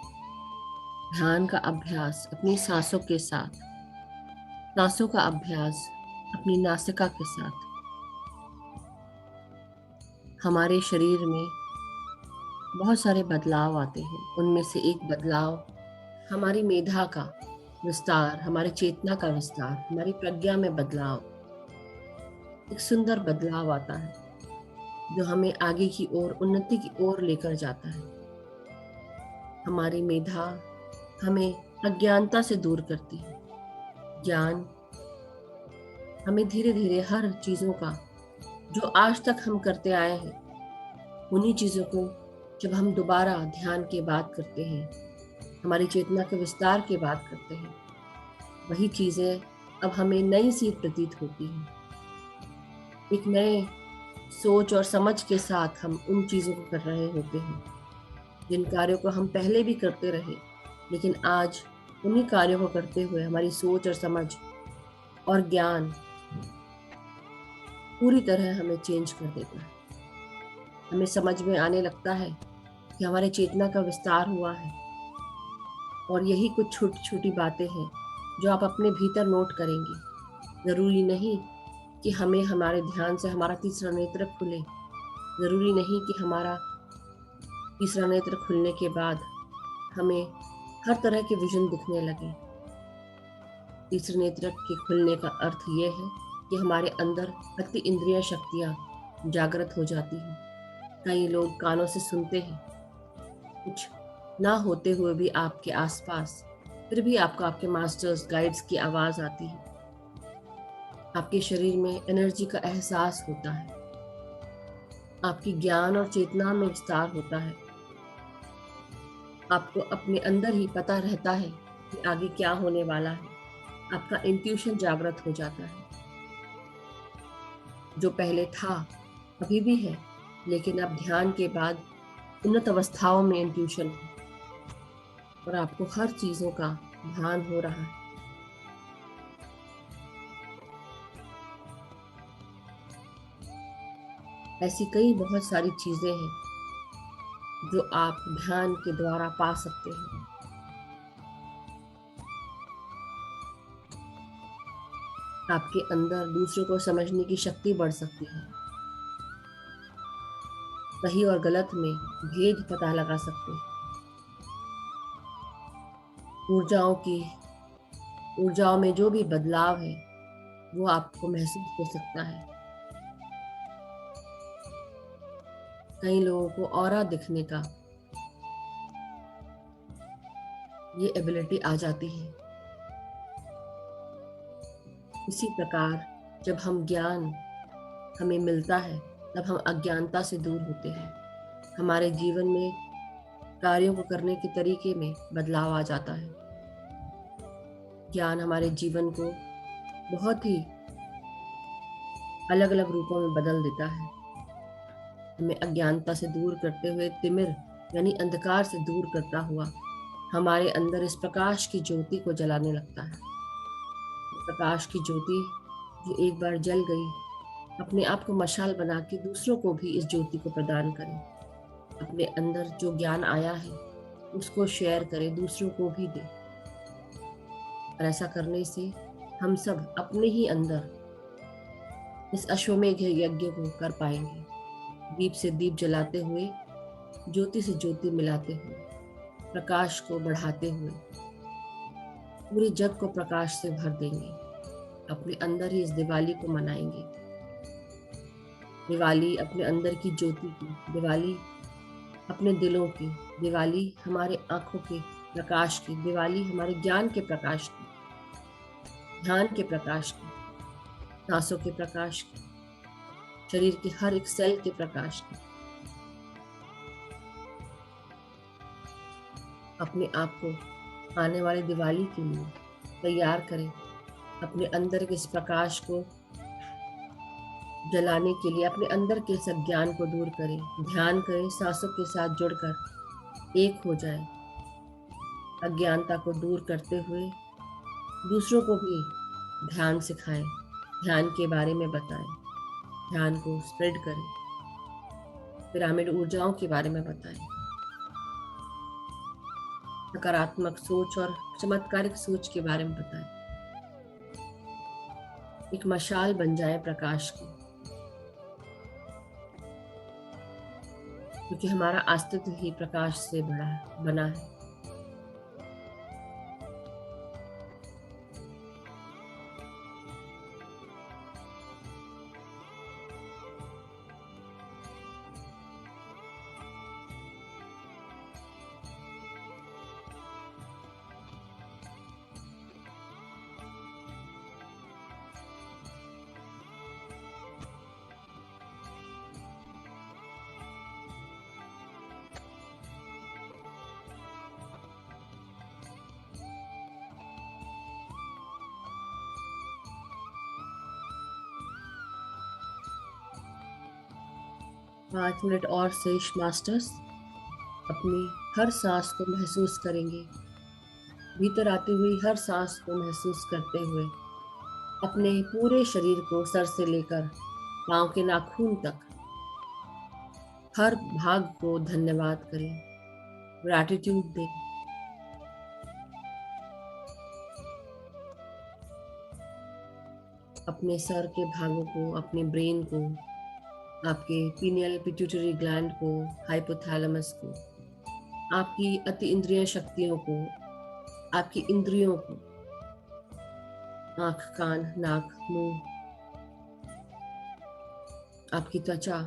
ध्यान का अभ्यास अपनी सांसों के साथ, सांसों का अभ्यास अपनी नासिका के साथ, हमारे शरीर में बहुत सारे बदलाव आते हैं। उनमें से एक बदलाव हमारी मेधा का विस्तार, हमारी चेतना का विस्तार, हमारी प्रज्ञा में बदलाव, एक सुंदर बदलाव आता है जो हमें आगे की ओर, उन्नति की ओर लेकर जाता है। हमारी मेधा हमें अज्ञानता से दूर करती है। ज्ञान हमें धीरे धीरे हर चीजों का, जो आज तक हम करते आए हैं, उन्हीं चीजों को जब हम दोबारा ध्यान की बात करते हैं, हमारी चेतना के विस्तार की बात करते हैं, वही चीजें अब हमें नई सी प्रतीत होती हैं। एक नए सोच और समझ के साथ हम उन चीजों को कर रहे होते हैं जिन कार्यों को हम पहले भी करते रहे, लेकिन आज उन्हीं कार्यों को करते हुए हमारी सोच और समझ और ज्ञान पूरी तरह हमें चेंज कर देता है। हमें समझ में आने लगता है कि हमारे चेतना का विस्तार हुआ है, और यही कुछ छोटी छोटी बातें हैं जो आप अपने भीतर नोट करेंगे। जरूरी नहीं कि हमें हमारे ध्यान से हमारा तीसरा नेत्र खुले, जरूरी नहीं कि हमारा तीसरा नेत्र खुलने के बाद हमें हर तरह के विजन दिखने लगे। तीसरे नेत्र के खुलने का अर्थ ये है कि हमारे अंदर अति इंद्रिय शक्तियाँ जागृत हो जाती हैं। कई लोग कानों से सुनते हैं, कुछ ना होते हुए भी आपके आसपास, फिर भी आपको आपके मास्टर्स, गाइड्स की आवाज़ आती है। आपके शरीर में एनर्जी का एहसास होता है, आपकी ज्ञान और चेतना में विस्तार होता है। आपको अपने अंदर ही पता रहता है कि आगे क्या होने वाला है। आपका इंट्यूशन जागृत हो जाता है। जो पहले था अभी भी है, लेकिन अब ध्यान के बाद उन्नत अवस्थाओं में इंट्यूशन है और आपको हर चीजों का ध्यान हो रहा है। ऐसी कई बहुत सारी चीजें हैं जो आप ध्यान के द्वारा पा सकते हैं। आपके अंदर दूसरों को समझने की शक्ति बढ़ सकती है। सही और गलत में भेद पता लगा सकते हैं। ऊर्जाओं में जो भी बदलाव है वो आपको महसूस हो सकता है। कई लोगों को ऑरा दिखने का ये एबिलिटी आ जाती है। इसी प्रकार जब हम ज्ञान हमें मिलता है, तब हम अज्ञानता से दूर होते हैं। हमारे जीवन में कार्यों को करने के तरीके में बदलाव आ जाता है। ज्ञान हमारे जीवन को बहुत ही अलग अलग रूपों में बदल देता है। हमें अज्ञानता से दूर करते हुए, तिमिर यानी अंधकार से दूर करता हुआ, हमारे अंदर इस प्रकाश की ज्योति को जलाने लगता है। प्रकाश की ज्योति जो एक बार जल गई, अपने आप को मशाल बना के दूसरों को भी इस ज्योति को प्रदान करें। अपने अंदर जो ज्ञान आया है उसको शेयर करें, दूसरों को भी दें। और ऐसा करने से हम सब अपने ही अंदर इस अश्वमेघ यज्ञ को कर पाएंगे। दीप से दीप जलाते हुए, ज्योति से ज्योति मिलाते हुए, प्रकाश को बढ़ाते हुए पूरे जग को प्रकाश से भर देंगे। अपने अंदर ही इस दिवाली को मनाएंगे। दिवाली अपने अंदर की ज्योति की, दिवाली अपने दिलों की, दिवाली हमारे आंखों के प्रकाश की, दिवाली हमारे ज्ञान के प्रकाश की, ध्यान के प्रकाश की, सांसों के प्रकाश की, शरीर के हर एक सेल के प्रकाश की। अपने आप को आने वाली दिवाली के लिए तैयार करें। अपने एक इस प्रकाश को जलाने के लिए अपने अंदर के इस अज्ञान को दूर करें। ध्यान करें, सांसों के साथ जुड़कर एक हो जाए। अज्ञानता को दूर करते हुए दूसरों को भी ध्यान सिखाएं, ध्यान के बारे में बताएं। ध्यान को स्प्रेड करें, पिरामिड ऊर्जाओं के बारे में बताएं, सकारात्मक सोच और चमत्कारिक सोच के बारे में बताएं। एक मशाल बन जाए प्रकाश की, क्योंकि हमारा अस्तित्व ही प्रकाश से बना है। पाँच मिनट और शेष मास्टर्स अपनी हर सांस को महसूस करेंगे, भीतर आती हुई हर सांस को महसूस करते हुए अपने पूरे शरीर को सर से लेकर पांव के नाखून तक हर भाग को धन्यवाद करें, ग्रैटिट्यूड दें। अपने सर के भागों को, अपने ब्रेन को, आपके पीनियल पिट्यूटरी ग्लैंड को, हाइपोथैलेमस को, आपकी अति इंद्रिय शक्तियों को, आपकी इंद्रियों को, आंख, कान, नाक, मुंह, आपकी त्वचा,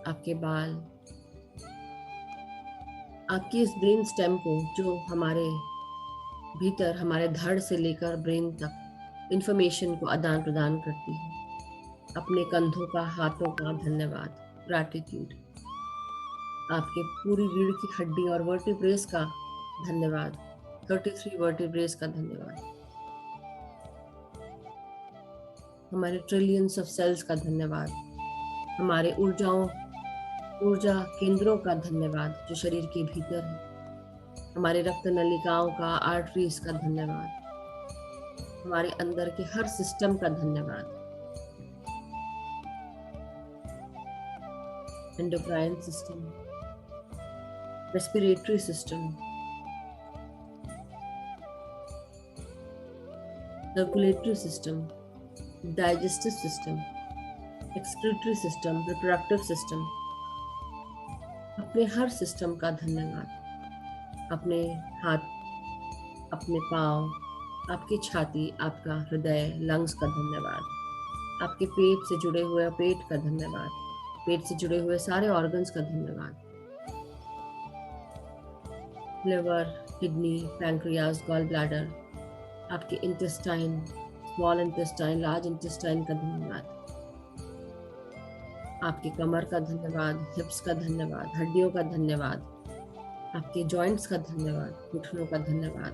आपके बाल, आपकी इस ब्रेन स्टेम को जो हमारे भीतर, हमारे धड़ से लेकर ब्रेन तक इंफॉर्मेशन को आदान प्रदान करती है। अपने कंधों का, हाथों का धन्यवाद, ग्रैटिट्यूड। आपके पूरी रीढ़ की हड्डी और वर्टिब्रेस का धन्यवाद, 33 वर्टिब्रेस का धन्यवाद। हमारे ट्रिलियंस ऑफ सेल्स का धन्यवाद, हमारे ऊर्जा केंद्रों का धन्यवाद जो शरीर के भीतर है, हमारे रक्त नलिकाओं का, आर्टरीज का धन्यवाद, हमारे अंदर के हर सिस्टम का धन्यवाद, endocrine system, respiratory system, circulatory system, digestive system, excretory system, reproductive system, अपने हर सिस्टम का धन्यवाद। अपने हाथ, अपने पाँव, आपकी छाती, आपका हृदय, लंग्स का धन्यवाद। आपके पेट से जुड़े हुए पेट का धन्यवाद, पेट से जुड़े हुए सारे ऑर्गन्स का धन्यवाद। Liver, kidney, pancreas, gall bladder, आपके intestine, small intestine, large intestine का धन्यवाद। आपकी कमर का धन्यवाद, हिप्स का धन्यवाद, हड्डियों का धन्यवाद, आपके जॉइंट्स का धन्यवाद, घुटनों का धन्यवाद,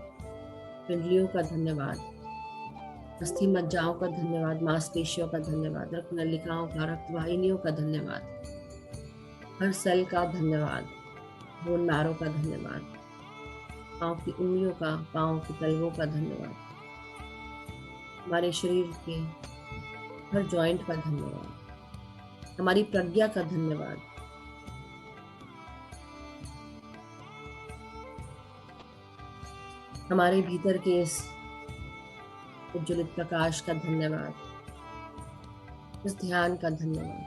पिंडलियों का धन्यवाद, अस्थि मज्जाओं का धन्यवाद, मांसपेशियों का धन्यवाद, रक्त नलिकाओं का, रक्त वाहिनियों का धन्यवाद, हर सेल का धन्यवाद, बोन मैरो का धन्यवाद, पाँव की उंगलियों का, पाँव की तलवों का धन्यवाद, हमारे शरीर के हर जॉइंट का धन्यवाद, हमारी प्रज्ञा का धन्यवाद, हमारे भीतर के इस उज्ज्वलित प्रकाश का धन्यवाद, इस ध्यान का धन्यवाद,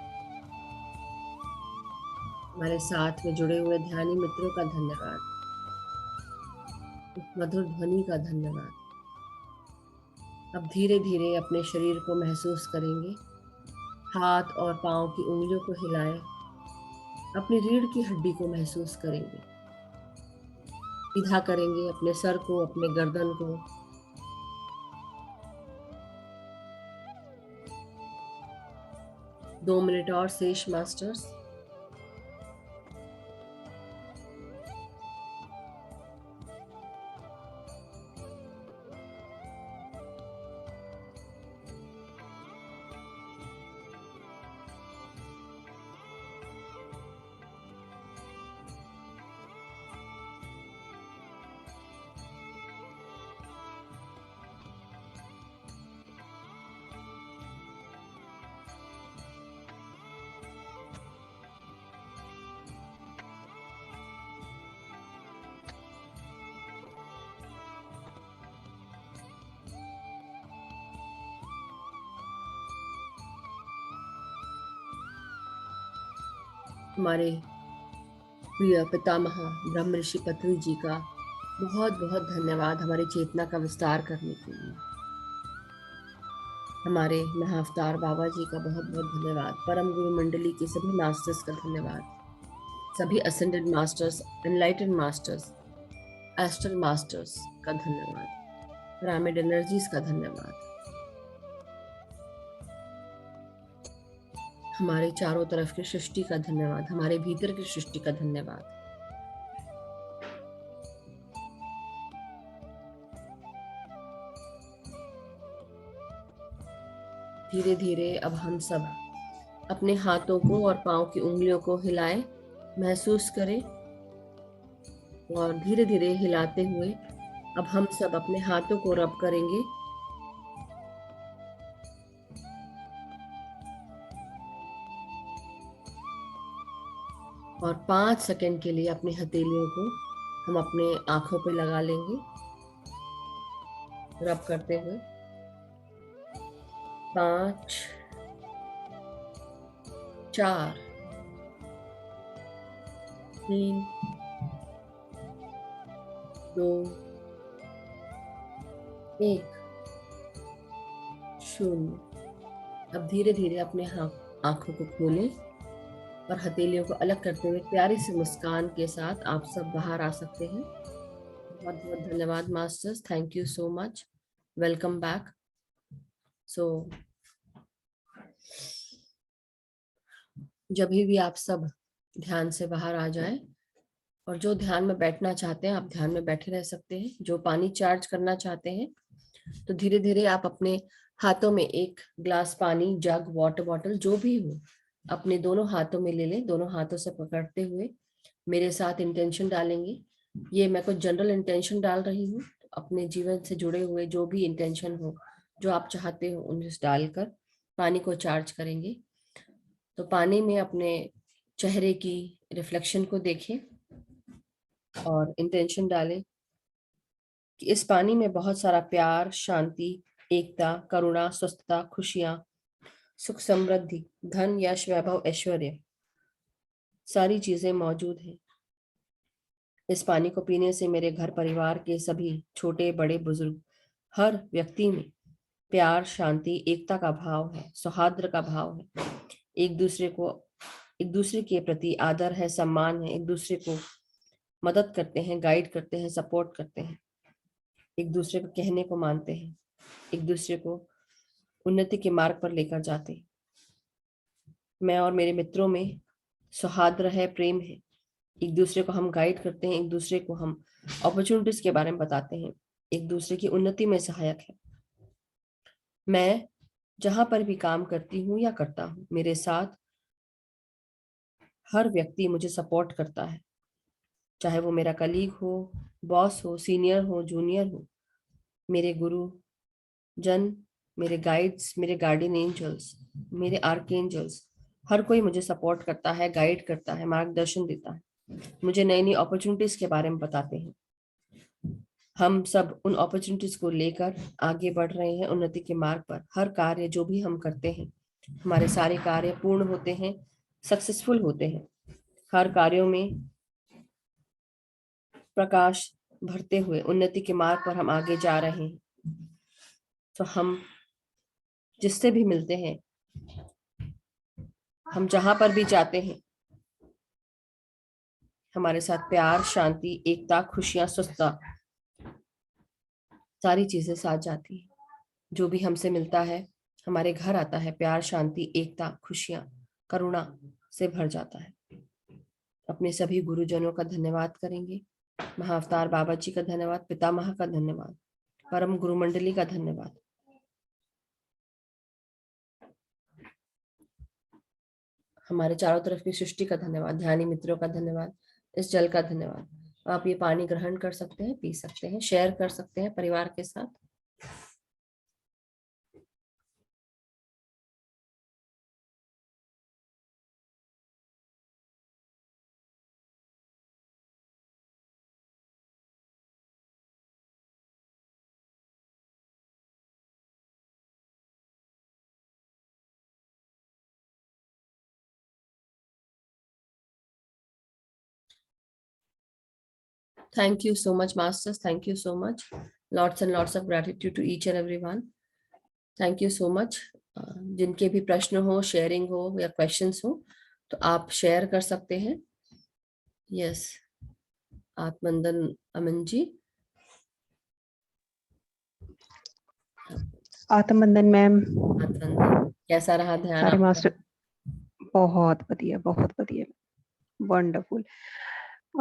हमारे साथ में जुड़े हुए ध्यानी मित्रों का धन्यवाद, मधुर ध्वनि का धन्यवाद। अब धीरे धीरे अपने शरीर को महसूस करेंगे, हाथ और पांव की उंगलियों को हिलाएं, अपनी रीढ़ की हड्डी को महसूस करेंगे, सीधा करेंगे अपने सर को, अपने गर्दन को, 2 मिनट और शेष मास्टर्स। हमारे प्रिय पितामह ब्रह्म ऋषि पतंजलि जी का बहुत बहुत धन्यवाद हमारी चेतना का विस्तार करने के लिए। हमारे महाअवतार बाबा जी का बहुत बहुत धन्यवाद। परम गुरु मंडली के सभी मास्टर्स का धन्यवाद। सभी ascended masters, एनलाइटेड masters, astral masters का धन्यवाद। पिरामिड एनर्जीज का धन्यवाद। हमारे चारों तरफ की सृष्टि का धन्यवाद। हमारे भीतर की सृष्टि का धन्यवाद। धीरे धीरे अब हम सब अपने हाथों को और पांव की उंगलियों को हिलाएं, महसूस करें, और धीरे धीरे हिलाते हुए अब हम सब अपने हाथों को रब करेंगे। और 5 सेकंड के लिए अपनी हथेलियों को हम अपने आंखों पे लगा लेंगे, रब करते हुए। 5, 4, 3, 2, 1, 0। अब धीरे धीरे अपने आंखों को खोलें और हथेलियों को अलग करते हुए प्यारी सी मुस्कान के साथ आप सब बाहर आ सकते हैं। बहुत बहुत धन्यवाद masters, thank you so much, welcome back. So जब भी आप सब ध्यान से बाहर आ जाएं, और जो ध्यान में बैठना चाहते हैं आप ध्यान में बैठे रह सकते हैं। जो पानी चार्ज करना चाहते हैं तो धीरे धीरे आप अपने हाथों में एक ग्लास पानी, जग, वाटर बॉटल जो भी हो अपने दोनों हाथों में ले लें। दोनों हाथों से पकड़ते हुए मेरे साथ इंटेंशन डालेंगे। ये मैं कुछ जनरल इंटेंशन डाल रही हूँ, अपने जीवन से जुड़े हुए जो भी इंटेंशन हो, जो आप चाहते हो, उन्हें डालकर पानी को चार्ज करेंगे। तो पानी में अपने चेहरे की रिफ्लेक्शन को देखें और इंटेंशन डालें कि इस पानी में बहुत सारा प्यार, शांति, एकता, करुणा, स्वस्थता, खुशियां, सुख, समृद्धि, धन, यश, वैभव, ऐश्वर्य, सारी चीजें मौजूद हैं। इस पानी को पीने से मेरे घर परिवार के सभी छोटे बड़े बुजुर्ग, हर व्यक्ति में प्यार, शांति, एकता का भाव है, सौहार्द का भाव है, एक दूसरे के प्रति आदर है, सम्मान है, एक दूसरे को मदद करते हैं, गाइड करते हैं, सपोर्ट करते हैं, एक दूसरे को कहने को मानते हैं, एक दूसरे को उन्नति के मार्ग पर लेकर जाते हैं। मैं और मेरे मित्रों में सौहार्द है, प्रेम है, एक दूसरे को हम गाइड करते हैं, एक दूसरे को हम अपॉर्चुनिटीज के बारे में बताते हैं, एक दूसरे की उन्नति में सहायक है। मैं जहां पर भी काम करती हूँ या करता हूँ, मेरे साथ हर व्यक्ति मुझे सपोर्ट करता है, चाहे वो मेरा कलीग हो, बॉस हो, सीनियर हो, जूनियर हो, मेरे गुरु जन, मेरे गाइड्स, मेरे गार्डियन एंजल्स, मेरे आर्कएंजल्स, हर कोई मुझे सपोर्ट करता है, गाइड करता है, मार्गदर्शन देता है, मुझे नई नई अपॉर्चुनिटीज के बारे में बताते हैं। हम सब उन अपॉर्चुनिटीज को लेकर आगे बढ़ रहे हैं उन्नति के मार्ग पर। हर कार्य जो भी हम करते हैं, हमारे सारे कार्य पूर्ण होते हैं, सक्सेसफुल होते हैं। हर कार्यों में प्रकाश भरते हुए उन्नति के मार्ग पर हम आगे जा रहे हैं। तो हम जिससे भी मिलते हैं, हम जहां पर भी जाते हैं, हमारे साथ प्यार, शांति, एकता, खुशियां, स्वस्थता, सारी चीजें साथ जाती है। जो भी हमसे मिलता है, हमारे घर आता है, प्यार, शांति, एकता, खुशियां, करुणा से भर जाता है। अपने सभी गुरुजनों का धन्यवाद करेंगे। महाअवतार बाबा जी का धन्यवाद, पितामह का धन्यवाद, परम गुरु मंडली का धन्यवाद, हमारे चारों तरफ की सृष्टि का धन्यवाद, ध्यानी मित्रों का धन्यवाद, इस जल का धन्यवाद। आप ये पानी ग्रहण कर सकते हैं, पी सकते हैं, शेयर कर सकते हैं परिवार के साथ। Thank you so much, masters. Thank you so much. Lots and lots of gratitude to each and everyone. Thank you so much. जिनके भी प्रश्न हो, शेयरिंग हो या क्वेश्चंस हो, तो आप शेयर कर सकते हैं. यस, आत्मंदन अमन जी. आत्मबंधन मैम, आत्मंदन, कैसा रहा ध्यान सारे आपका? मास्टर बहुत बढ़िया, बहुत बढ़िया, वंडरफुल.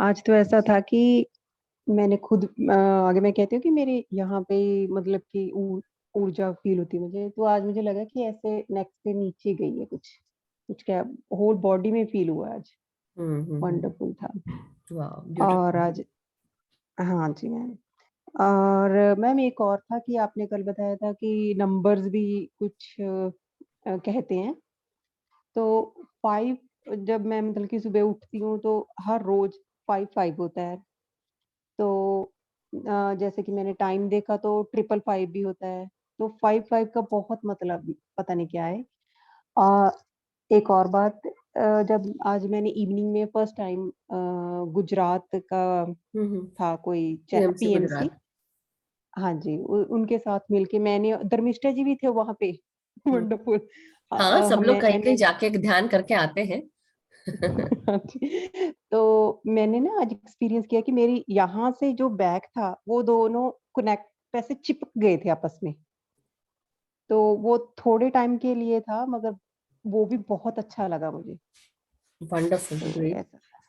आज तो ऐसा था कि मैंने खुद आगे मैं कहती हूँ कि मेरे यहाँ पे मतलब कि ऊर्जा फील होती है मुझे, तो आज मुझे लगा कि ऐसे नेक से नीचे गई है कुछ कुछ क्या होल बॉडी में फील हुआ आज. वंडरफुल था. वाओ, और ब्यूटीफुल. आज हाँ जी मैम. और मैम एक और था कि आपने कल बताया था कि नंबर्स भी कुछ कहते हैं. तो 5 जब मैं मतलब कि सुबह उठती हूँ तो हर रोज 5 होता है. तो जैसे कि मैंने टाइम देखा तो 555 भी होता है. तो 5 का बहुत मतलब पता नहीं क्या है. अ, एक और बात, जब आज मैंने इवनिंग में फर्स्ट टाइम गुजरात का था कोई पीएमसी पीएमसी. गुजरात. हाँ जी, उनके साथ मिलके मैंने धर्मिष्ठा जी भी थे वहां पे. वंडरफुल. हाँ, सब लोग कहीं कहीं मैंने जाके ध्यान करके आते हैं. हाँ जी. तो मैंने ना आज एक्सपीरियंस किया कि मेरी यहाँ से जो बैग था वो दोनों कनेक्ट पैसे चिपक गए थे आपस में. तो वो थोड़े टाइम के लिए था मगर वो भी बहुत अच्छा लगा मुझे. वंडरफुल, तो ग्रेट. ऐसा था. हाँ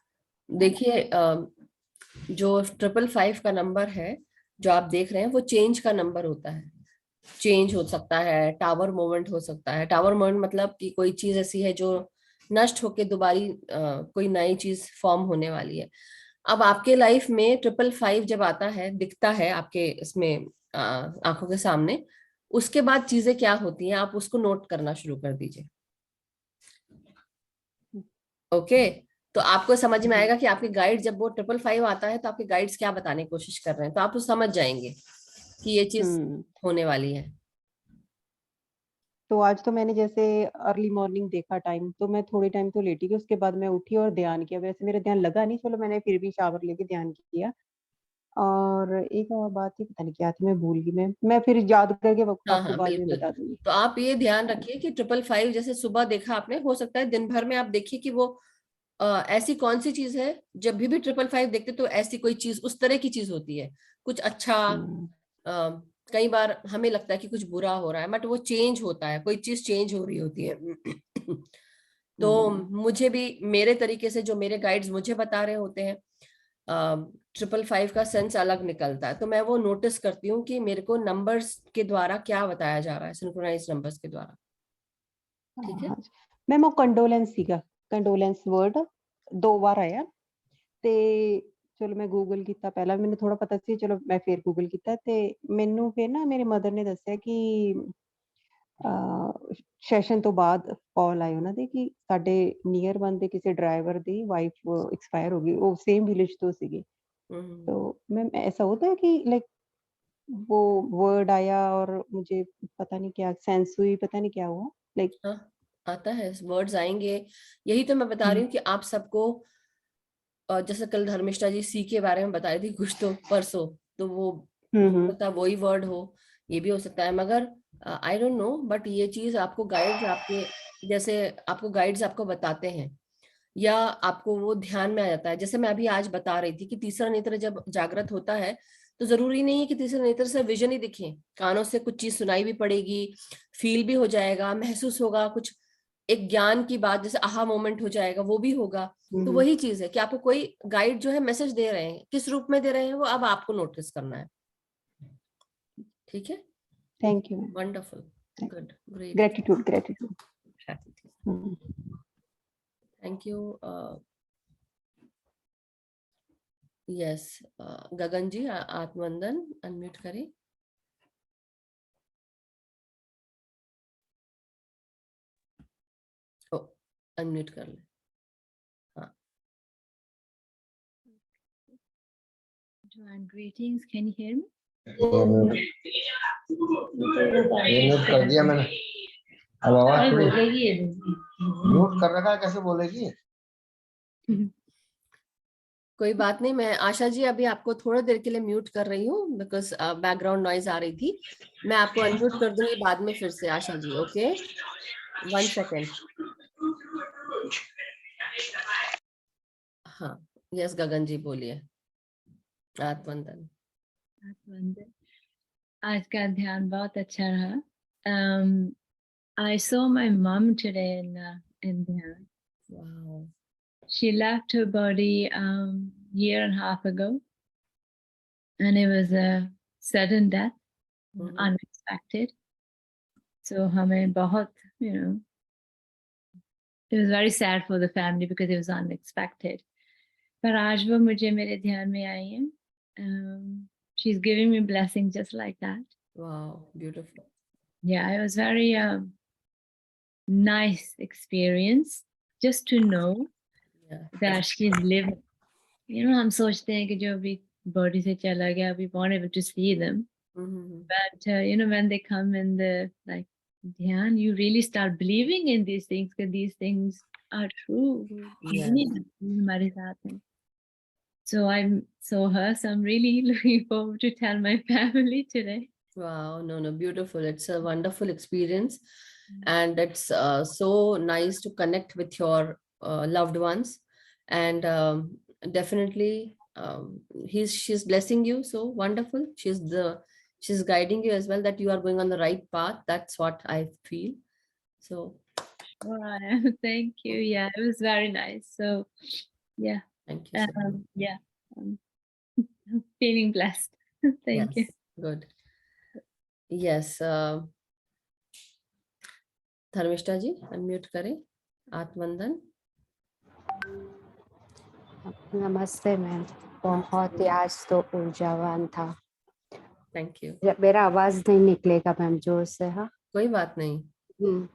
जी. देखिए, जो 555 का नंबर है जो आप देख रहे हैं, वो चेंज का नंबर होता है. चेंज हो सकता है, टावर मोमेंट हो सकता है. टावर मोमेंट मतलब कि कोई चीज ऐसी है जो नष्ट होके दोबारी कोई नई चीज फॉर्म होने वाली है. अब आपके लाइफ में 555 जब आता है, दिखता है आपके इसमें आंखों के सामने, उसके बाद चीजें क्या होती हैं, आप उसको नोट करना शुरू कर दीजिए. ओके. तो आपको समझ में जी. आएगा कि आपके गाइड, जब वो 555 आता है तो आपके गाइड्स क्या बताने की कोशिश कर रहे हैं, तो आप उस समझ जाएंगे कि ये चीज हम्म. होने वाली है. तो आज तो मैंने जैसे अर्ली मॉर्निंग देखा टाइम, तो मैं थोड़ी टाइम तो लेटी थी, उसके बाद मैं उठी और ध्यान किया. वैसे मेरा ध्यान लगा नहीं, चलो मैंने फिर भी शावर लेके ध्यान किया. और एक और बात थी, पता नहीं क्या थी, मैं भूल गई. मैं फिर याद करके हाँ आपको हाँ, बाद में बिल्कुल. बता दूंगी. तो आप ये ध्यान हाँ. रखिए कि 555 जैसे सुबह देखा आपने, हो सकता है दिन भर में आप देखिए कि वो ऐसी कौन सी चीज है. जब भी 555 देखते तो ऐसी कोई चीज, उस तरह की चीज होती है. कुछ अच्छा. हम्म. कई बार हमें लगता है कि कुछ बुरा हो रहा है, बट वो चेंज होता है, कोई चीज चेंज हो रही होती है. तो हम्म. मुझे भी मेरे तरीके से जो मेरे गाइड्स मुझे बता रहे होते हैं, 555 का सेंस अलग निकलता है. तो मैं वो नोटिस करती हूँ कि मेरे को नंबर्स के द्वारा क्या बताया जा रहा है, सिंक्रोनाइज नंबर्स के द्वारा. ठीक है. हाँ जी. मैम वो कंडोलेंस सीगा, कंडोलेंस वर्ड 2 बार आया. ਤੇ ਚਲੋ ਮੈਂ ਗੂਗਲ ਕੀਤਾ. ਪਹਿਲਾਂ ਮੈਨੂੰ ਥੋੜਾ ਪਤਾ ਸੀ, ਚਲੋ ਮੈਂ ਫਿਰ ਗੂਗਲ ਕੀਤਾ ਤੇ ਮੈਨੂੰ ਫਿਰ ਨਾ ਮੇਰੇ ਮਦਰ ਨੇ ਦੱਸਿਆ ਕਿ ਸੈਸ਼ਨ ਤੋਂ ਬਾਅਦ ਕਾਲ ਆਈ ਉਹਨਾਂ ਦੇ ਕਿ ਸਾਡੇ ਨੀਅਰ ਵਨ ਦੇ ਕਿਸੇ ਡਰਾਈवर ਦੀ ਵਾइफ एक्सपायर हो गई. वो सेम विलेज तो सीगे. तो मैम ऐसा होता है कि लाइक वो वर्ड आया और मुझे पता नहीं क्या सेंस हुई, पता नहीं क्या हुआ लाइक. हाँ, आता है, वर्ड्स आएंगे. यही तो मैं बता रही हूँ कि आप सबको, जैसे कल धर्मिष्ठा जी सी के बारे में बता रही थी कुछ, तो परसों, तो वो हो हम्म. सकता है वही वर्ड हो. ये भी हो सकता है, मगर आई डोंट नो. बट ये चीज आपको गाइड्स आपके, जैसे आपको गाइड्स आपको बताते हैं, या आपको वो ध्यान में आ जाता है. जैसे मैं अभी आज बता रही थी कि तीसरा नेत्र जब जागृत होता है, तो जरूरी नहीं है कि तीसरे नेत्र से विजन ही दिखे. कानों से कुछ चीज सुनाई भी पड़ेगी, फील भी हो जाएगा, महसूस होगा कुछ, एक ज्ञान की बात, जैसे आहा मोमेंट हो जाएगा, वो भी होगा. तो वही चीज है कि आपको कोई गाइड जो है मैसेज दे रहे हैं, किस रूप में दे रहे हैं वो अब आपको नोटिस करना है. ठीक है. Thank you ma'am. Wonderful. Good. Great. Gratitude, gratitude. Thank you. Yes, Gagan ji, आत्मवंदन अनम्यूट करें. ओ, अनम्यूट कर ले. हाँ. And greetings, can you hear me? Mute कर दिया मैंने. अब आवाज बोलेगी, म्यूट कर रखा है, कैसे बोलेगी? कोई बात नहीं, मैं आशा जी अभी आपको थोड़ी देर के लिए म्यूट कर रही हूँ बिकॉज बैकग्राउंड नॉइज आ रही थी। मैं आपको अनम्यूट कर दूंगी बाद में फिर से आशा जी। Okay, 1 second. हाँ, यस गगन जी बोलिए। आत्मवंदन। आत्मवंदन। आज का ध्यान बहुत अच्छा रहा। I saw my mom today in ध्यान. Wow, She left her body year and a half ago, and it was a sudden death, unexpected. So हमें बहुत, it was very sad for the family because it was unexpected. पर आज वो मुझे मेरे ध्यान में आई है. She's giving me blessings just like that. wow, beautiful. Yeah, it was very nice experience just to know Yeah. that she's living. हम सोचते हैं कि जो अभी body से चला गया, we weren't able to see them. But when they come in the like dhyan, you really start believing in these things because these things are true. Yeah. हमारे साथ हैं. So I saw her, so I'm really looking forward to tell my family today. Wow, no, beautiful. It's a wonderful experience, and it's so nice to connect with your loved ones, and definitely she's blessing you. So wonderful. She's guiding you as well, that you are going on the right path. That's what I feel. So Wow, thank you. Yeah, it was very nice. So yeah, thank you so much. yeah, I'm feeling blessed. Thank you. Yes, good. Yes, Dharmishtha ji unmute करें। आत्मवंदन। नमस्ते ma'am, बहुत ही आज तो ऊर्जावान था। Thank you. मेरा आवाज नहीं निकलेगा मैम जोर से। हाँ, कोई बात नहीं।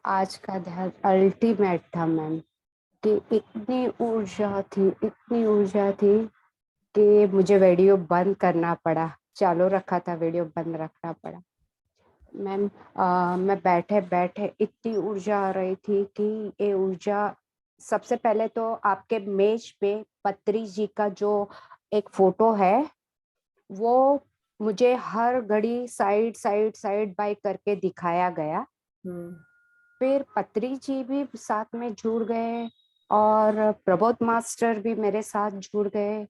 आज का ध्यान अल्टीमेट था मैम, कि इतनी ऊर्जा थी कि मुझे वीडियो बंद करना पड़ा। चालू रखा था, वीडियो बंद रखना पड़ा मैम। मैं बैठे बैठे इतनी ऊर्जा आ रही थी कि ये ऊर्जा, सबसे पहले तो आपके मेज पे पत्री जी का जो एक फोटो है वो मुझे हर घड़ी साइड बाय करके दिखाया गया। फिर पत्री जी भी साथ में जुड़ गए और प्रबोध मास्टर भी मेरे साथ जुड़ गए,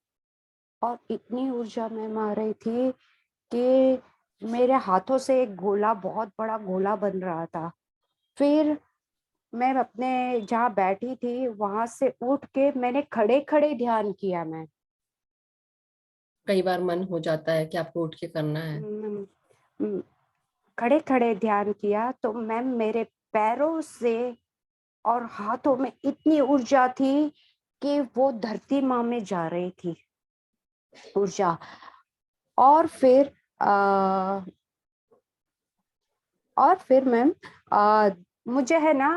और इतनी ऊर्जा में आ रही थी कि मेरे हाथों से एक गोला, बहुत बड़ा गोला बन रहा था। फिर मैं अपने जहाँ बैठी थी वहां से उठ के मैंने खड़े खड़े ध्यान किया। मैं कई बार मन हो जाता है कि आपको उठ के करना है। खड़े खड़े ध्यान किया तो मैम मेरे पैरों से और हाथों में इतनी ऊर्जा थी कि वो धरती माँ में जा रही थी ऊर्जा। और फिर मैम मुझे है ना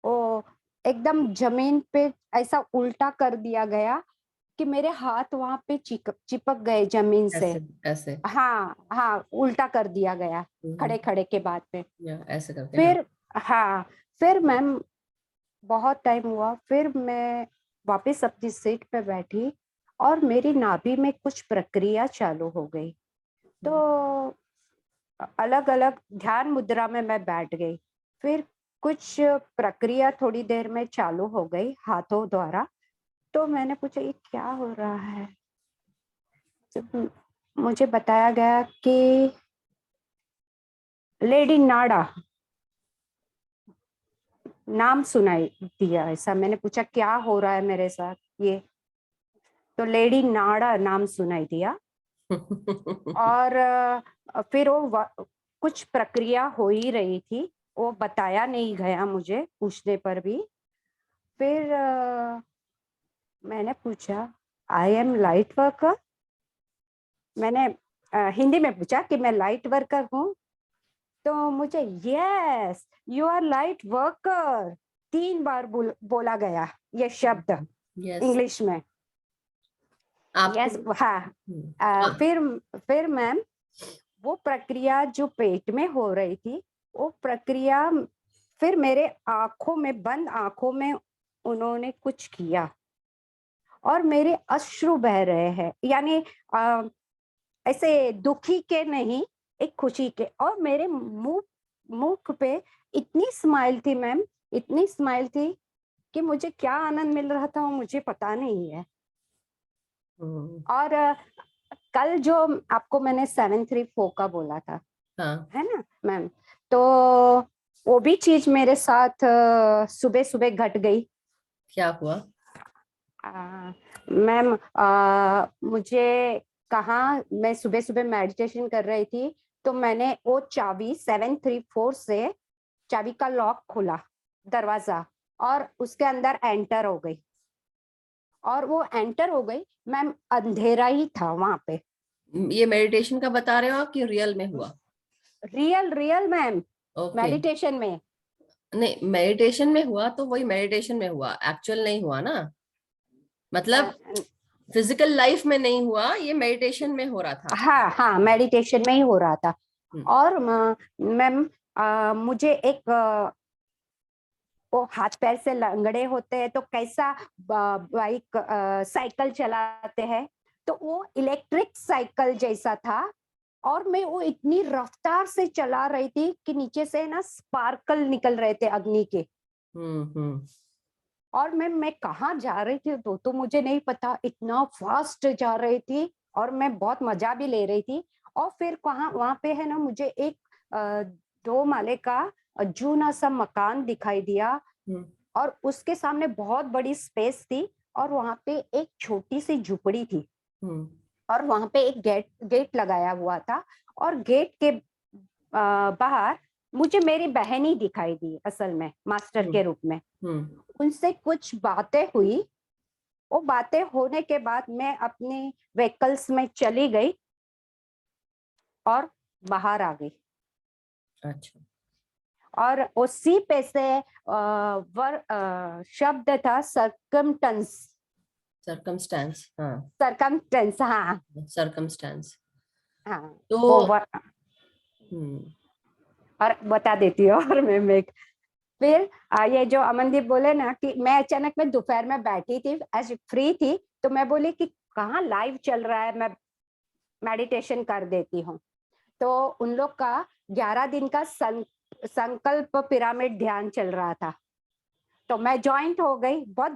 वो एकदम जमीन पे ऐसा उल्टा कर दिया गया कि मेरे हाथ वहां पे चिपक गए जमीन से। ऐसे हाँ, उल्टा कर दिया गया खड़े खड़े के बाद में। ऐसे करके। फिर फिर मैम बहुत टाइम हुआ, फिर मैं वापस अपनी सीट पे बैठी और मेरी नाभि में कुछ प्रक्रिया चालू हो गई। तो अलग अलग ध्यान मुद्रा में मैं बैठ गई। फिर कुछ प्रक्रिया थोड़ी देर में चालू हो गई हाथों द्वारा। तो मैंने पूछा ये क्या हो रहा है। तो मुझे बताया गया कि लेडी नाड़ा नाम सुनाई दिया। ऐसा मैंने पूछा क्या हो रहा है मेरे साथ ये, तो लेडी नाड़ा नाम सुनाई दिया। और फिर वो कुछ प्रक्रिया हो ही रही थी, वो बताया नहीं गया मुझे पूछने पर भी। फिर मैंने पूछा आई एम लाइट वर्कर। मैंने हिंदी में पूछा कि मैं लाइट वर्कर हूँ। तो मुझे yes you are light worker 3 बार बोला गया ये शब्द इंग्लिश में। यस हाँ। फिर मैम वो प्रक्रिया जो पेट में हो रही थी, वो प्रक्रिया फिर मेरे आंखों में, बंद आंखों में उन्होंने कुछ किया और मेरे अश्रु बह रहे हैं, यानी ऐसे दुखी के नहीं, एक खुशी के। और मेरे मुख पे इतनी स्माइल थी मैम, इतनी स्माइल थी कि मुझे क्या आनंद मिल रहा था वो मुझे पता नहीं है। और कल जो आपको मैंने 734 का बोला था, हाँ, है ना मैम, तो वो भी चीज मेरे साथ सुबह सुबह घट गई। क्या हुआ? मैम मुझे कहाँ, मैं सुबह सुबह मेडिटेशन कर रही थी, तो मैंने वो चाबी 734 से चाबी का लॉक खोला, दरवाजा, और उसके अंदर एंटर हो गई। और वो एंटर हो गई मैम, अंधेरा ही था वहां पे। ये मेडिटेशन का बता रहे हो आप कि रियल में हुआ? Real real ma'am, okay. Meditation में। नहीं, मेडिटेशन में हुआ तो वही मेडिटेशन में हुआ, एक्चुअल नहीं हुआ ना, मतलब फिजिकल लाइफ में नहीं हुआ, ये मेडिटेशन में हो रहा था। हाँ हाँ, मेडिटेशन में ही हो रहा था। हम्म। और मैम मुझे एक वो हाथ पैर से लंगड़े होते हैं तो कैसा बाइक साइकिल चलाते हैं, तो वो इलेक्ट्रिक साइकिल जैसा था। और मैं वो इतनी रफ्तार से चला रही थी कि नीचे से ना स्पार्कल निकल रहे थे अग्नि के। हम्म। और मैं कहाँ जा रही थी तो मुझे नहीं पता, इतना फास्ट जा रही थी और मैं बहुत मजा भी ले रही थी। और फिर वहां पे है ना, मुझे एक 2 माले का जूना सा मकान दिखाई दिया, हम्म। और उसके सामने बहुत बड़ी स्पेस थी, और वहां पे एक छोटी सी झुपड़ी थी, हम्म। और वहां पे एक गेट लगाया हुआ था। और गेट के बाहर मुझे मेरी बहन ही दिखाई दी, असल में मास्टर के रूप में। उनसे कुछ बातें हुई, वो बातें होने के बाद मैं अपने व्हीकल्स में चली गई और बाहर आ गई। अच्छा। और उसी पे से शब्द था सरकमटेंस। सर्कमस्टेंस, हाँ। सरकमटेंस, हाँ सर्कमस्टेंस। हाँ। तो वो हम्म। और बता देती हूँ। और मैं फिर ये जो अमनदीप बोले ना कि मैं अचानक में दोपहर में बैठी थी, ऐसे फ्री थी, तो मैं बोली कि कहाँ लाइव चल रहा है, मैं मेडिटेशन कर देती हूँ। तो उन लोग का 11 दिन का संकल्प पिरामिड ध्यान चल रहा था, तो मैं ज्वाइंट हो गई। बहुत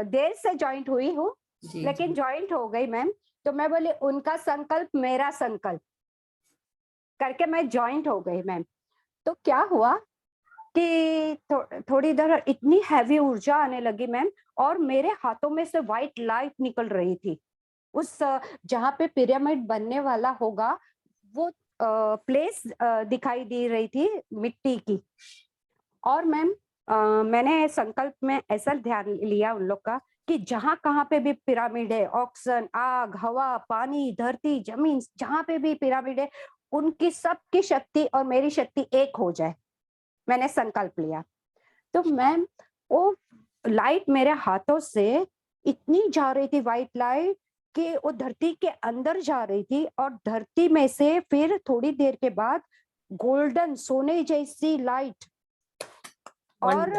देर से ज्वाइंट हुई हूँ, लेकिन ज्वाइंट हो गई मैम। तो मैं बोली उनका संकल्प मेरा संकल्प करके मैं ज्वाइंट हो गई मैम। तो क्या हुआ कि थोड़ी देर इतनी हैवी ऊर्जा आने लगी मैम, और मेरे हाथों में से व्हाइट लाइट निकल रही थी। उस जहाँ पे पिरामिड बनने वाला होगा वो प्लेस दिखाई दे रही थी मिट्टी की। और मैम मैंने संकल्प में ऐसा ध्यान लिया उन लोग का कि जहाँ कहाँ पे भी पिरामिड है, ऑक्सीजन, आग, हवा, पानी, धरती, जमीन, जहाँ पे भी पिरामिड है, उनकी सबकी शक्ति और मेरी शक्ति एक हो जाए, मैंने संकल्प लिया। तो मैम वो लाइट मेरे हाथों से इतनी जा रही थी, व्हाइट लाइट, कि वो धरती के अंदर जा रही थी, और धरती में से फिर थोड़ी देर के बाद गोल्डन सोने जैसी लाइट और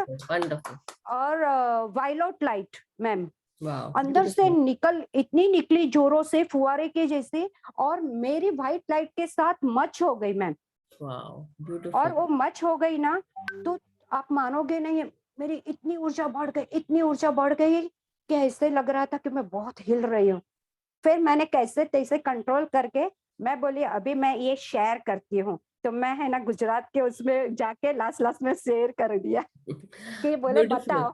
वायलेट लाइट मैम अंदर से इतनी निकली जोरों से, फुहारे के जैसे, और मेरी व्हाइट लाइट के साथ मच हो गई मैम। और वो मच हो गई ना, तो आप मानोगे नहीं, मेरी इतनी ऊर्जा बढ़ गई, इतनी ऊर्जा बढ़ गई कि ऐसे लग रहा था कि मैं बहुत हिल रही हूँ। फिर मैंने कैसे तैसे कंट्रोल करके मैं बोली अभी मैं ये शेयर करती हूँ। तो मैं है ना गुजरात के उसमें जाके लास्ट में शेयर कर दिया कि बोले बताओ।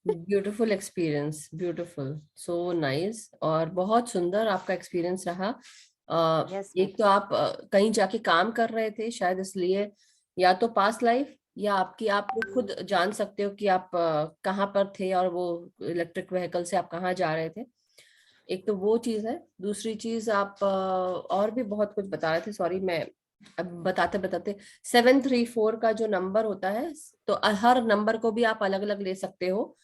Beautiful experience, beautiful, so nice, और बहुत सुंदर आपका एक्सपीरियंस रहा। एक तो आप कहीं जाके काम कर रहे थे शायद, इसलिए या तो पास्ट लाइफ, या आपकी आप खुद जान सकते हो कि आप कहाँ पर थे और वो इलेक्ट्रिक व्हीकल से आप कहाँ जा रहे थे। एक तो वो चीज है। दूसरी चीज आप और भी बहुत कुछ बता रहे थे, सॉरी मैं अब बताते बताते। 734 का जो नंबर होता है, तो हर नंबर को भी आप अलग अलग ले सकते हो,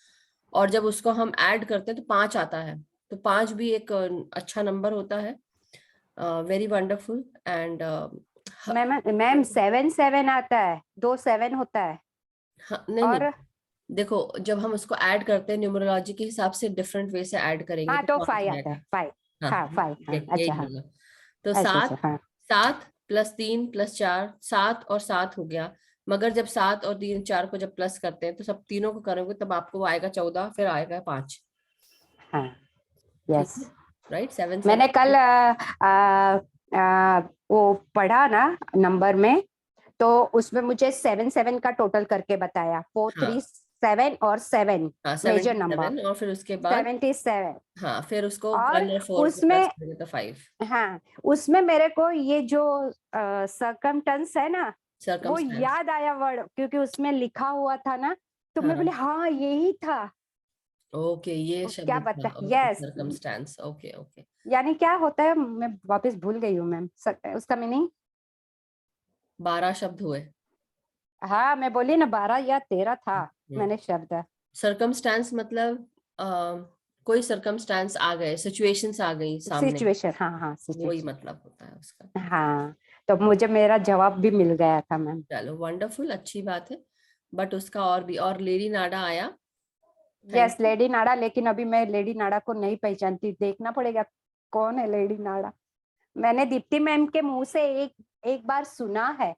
और जब उसको हम ऐड करते हैं तो 5 आता है, तो 5 भी एक अच्छा नंबर होता है। Very wonderful. एंड मैम 7 7 आता है, 2 7 होता है। नहीं और नहीं, देखो जब हम उसको ऐड करते हैं न्यूमरोलॉजी के हिसाब से डिफरेंट वे से ऐड करेंगे हाँ, तो तो 5 आता आएगा। है, 5। हाँ हाँ, 5, हाँ, यही अच्छा, हाँ, होगा। तो अच्छा, 7 हाँ, 7 + 3 + 4 7 और 7 हो गया। मगर जब 7 और 3 4 को जब प्लस करते हैं तो सब तीनों को करोगे तब आपको वो आएगा 14, फिर आएगा 5। हाँ, ठीक यस। है, राइट। 7 मैंने 7 कल वो पढ़ा ना नंबर में, तो उसमें मुझे 7 का टोटल करके बताया, 4 3 हाँ 7 और 7 हाँ मेजर नंबर 77 और फिर उसके बाद 77। हाँ फिर उसको और 1 और 4 को प्लस उसमें, करेंगे तो 5। हाँ, उसमें मेरे को ये जो सरकमटेंस है ना, वो सर्कमस्टेंस। याद आया वर्ड, क्योंकि उसमें लिखा हुआ था ना, तो मैं बोले हाँ हाँ यही था। ओके, ये वो क्या शब्द था। बता, okay, yes. Circumstance. Okay okay. यानी क्या होता है, मैं वापस भूल गई हूँ मैम, उसका मीनिंग। 12 शब्द हुए। हाँ, मैं बोली ना 12 या 13 था मैंने शब्द। सर्कमस्टेंस मतलब कोई सर्कमस्टेंस आ गए, सिचुएशंस आ गई सामने, सिचुएशन, हाँ हाँ, वही सिचुएशन। मतलब होता है उसका। हाँ, तो मुझे मेरा जवाब भी मिल गया था मैम। चलो वंडरफुल, अच्छी बात है। बट उसका और भी, और लेडी नाडा आया। Thank yes, you. लेडी नाड़ा, लेकिन अभी मैं लेडी नाड़ा को नहीं पहचानती, देखना पड़ेगा कौन है लेडी नाड़ा। मैंने दीप्ति मैम के मुंह से एक एक बार सुना है।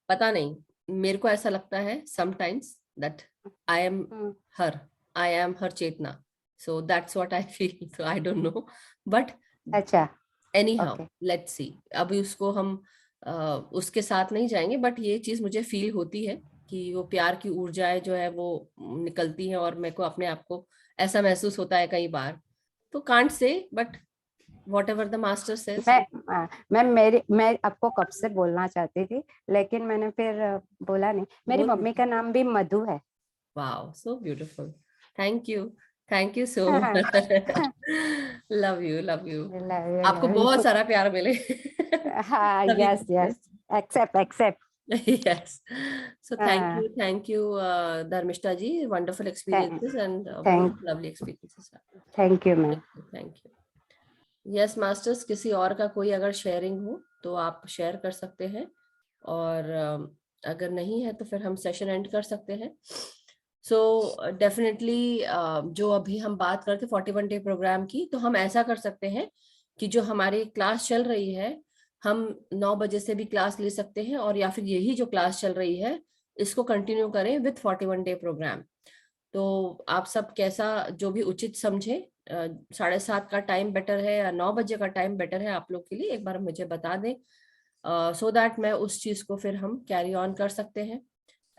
पता नहीं, मेरे को ऐसा लगता है sometimes that I am her, I am her Chetna, so that's what I feel, so I don't know but अच्छा, anyhow okay. Let's see. अभी उसको हम उसके साथ नहीं जाएंगे, बट ये चीज मुझे फील होती है कि वो प्यार की ऊर्जाएं जो है वो निकलती हैं, और मेरे को अपने आप को ऐसा महसूस होता है कई बार। तो can't say, but what ever the master says. मैं आपको कब से बोलना चाहती थी, लेकिन मैंने फिर बोला नहीं। मेरी बोल मम्मी का नाम भी मधु है। Wow, so beautiful. Thank you so much. Love you, love you. आपको बहुत सारा प्यार मिले। हाँ, सभी यस तरफ से। Yes, accept accept. Yes. So thank you, Dharmishta ji. Wonderful experiences and thank बहुत lovely experiences. Thank you ma'am. Thank you. Yes, masters, किसी और का कोई अगर शेयरिंग हो तो आप शेयर कर सकते हैं, और अगर नहीं है तो फिर हम सेशन एंड कर सकते हैं। सो डेफिनेटली जो अभी हम बात करते 41 डे प्रोग्राम की, तो हम ऐसा कर सकते हैं कि जो हमारी क्लास चल रही है, हम 9 बजे से भी क्लास ले सकते हैं, और या फिर यही जो क्लास चल रही है इसको कंटिन्यू करें विद 41 डे प्रोग्राम। तो आप सब कैसा जो भी उचित समझे, 7:30 का टाइम बेटर है या 9 बजे का टाइम बेटर है आप लोग के लिए, एक बार मुझे बता दें, सो दैट मैं उस चीज को फिर हम कैरी ऑन कर सकते हैं।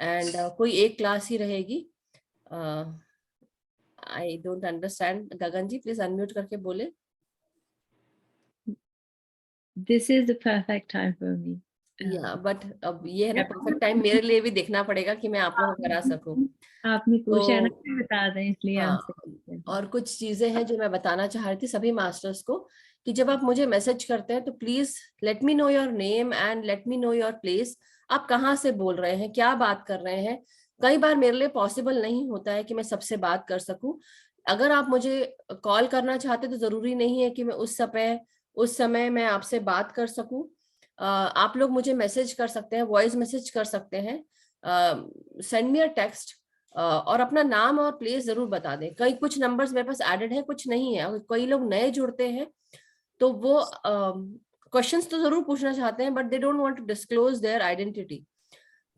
एंड कोई एक क्लास ही रहेगी। I don't understand. Gagan ji please unmute करके बोले। This is the perfect time for me. या बट अब ये है ना, परफेक्ट टाइम मेरे लिए भी देखना पड़ेगा कि मैं आप लोगों को करा सकूं। आपने पूछा है ना, तो मैं बता दें, इसलिए हम हाँ, और कुछ चीजें हैं जो मैं बताना चाह रही थी सभी मास्टर्स को, कि जब आप मुझे मैसेज करते हैं तो please let me know your name and let me know your place. आप कहाँ से बोल रहे हैं, क्या बात कर रहे हैं। कई बार मेरे लिए पॉसिबल नहीं होता है कि मैं सबसे बात कर सकूं। अगर आप मुझे कॉल करना चाहते तो जरूरी नहीं है कि मैं उस समय मैं आपसे बात कर सकूं। आप लोग मुझे मैसेज कर सकते हैं, वॉइस मैसेज कर सकते हैं, सेंड मी अ टेक्स्ट, और अपना नाम और प्लेस जरूर बता दें। कई कुछ नंबर्स मेरे पास एडेड है, कुछ नहीं है। कई लोग नए जुड़ते हैं तो वो क्वेश्चंस तो जरूर पूछना चाहते हैं, but they don't want to disclose their identity.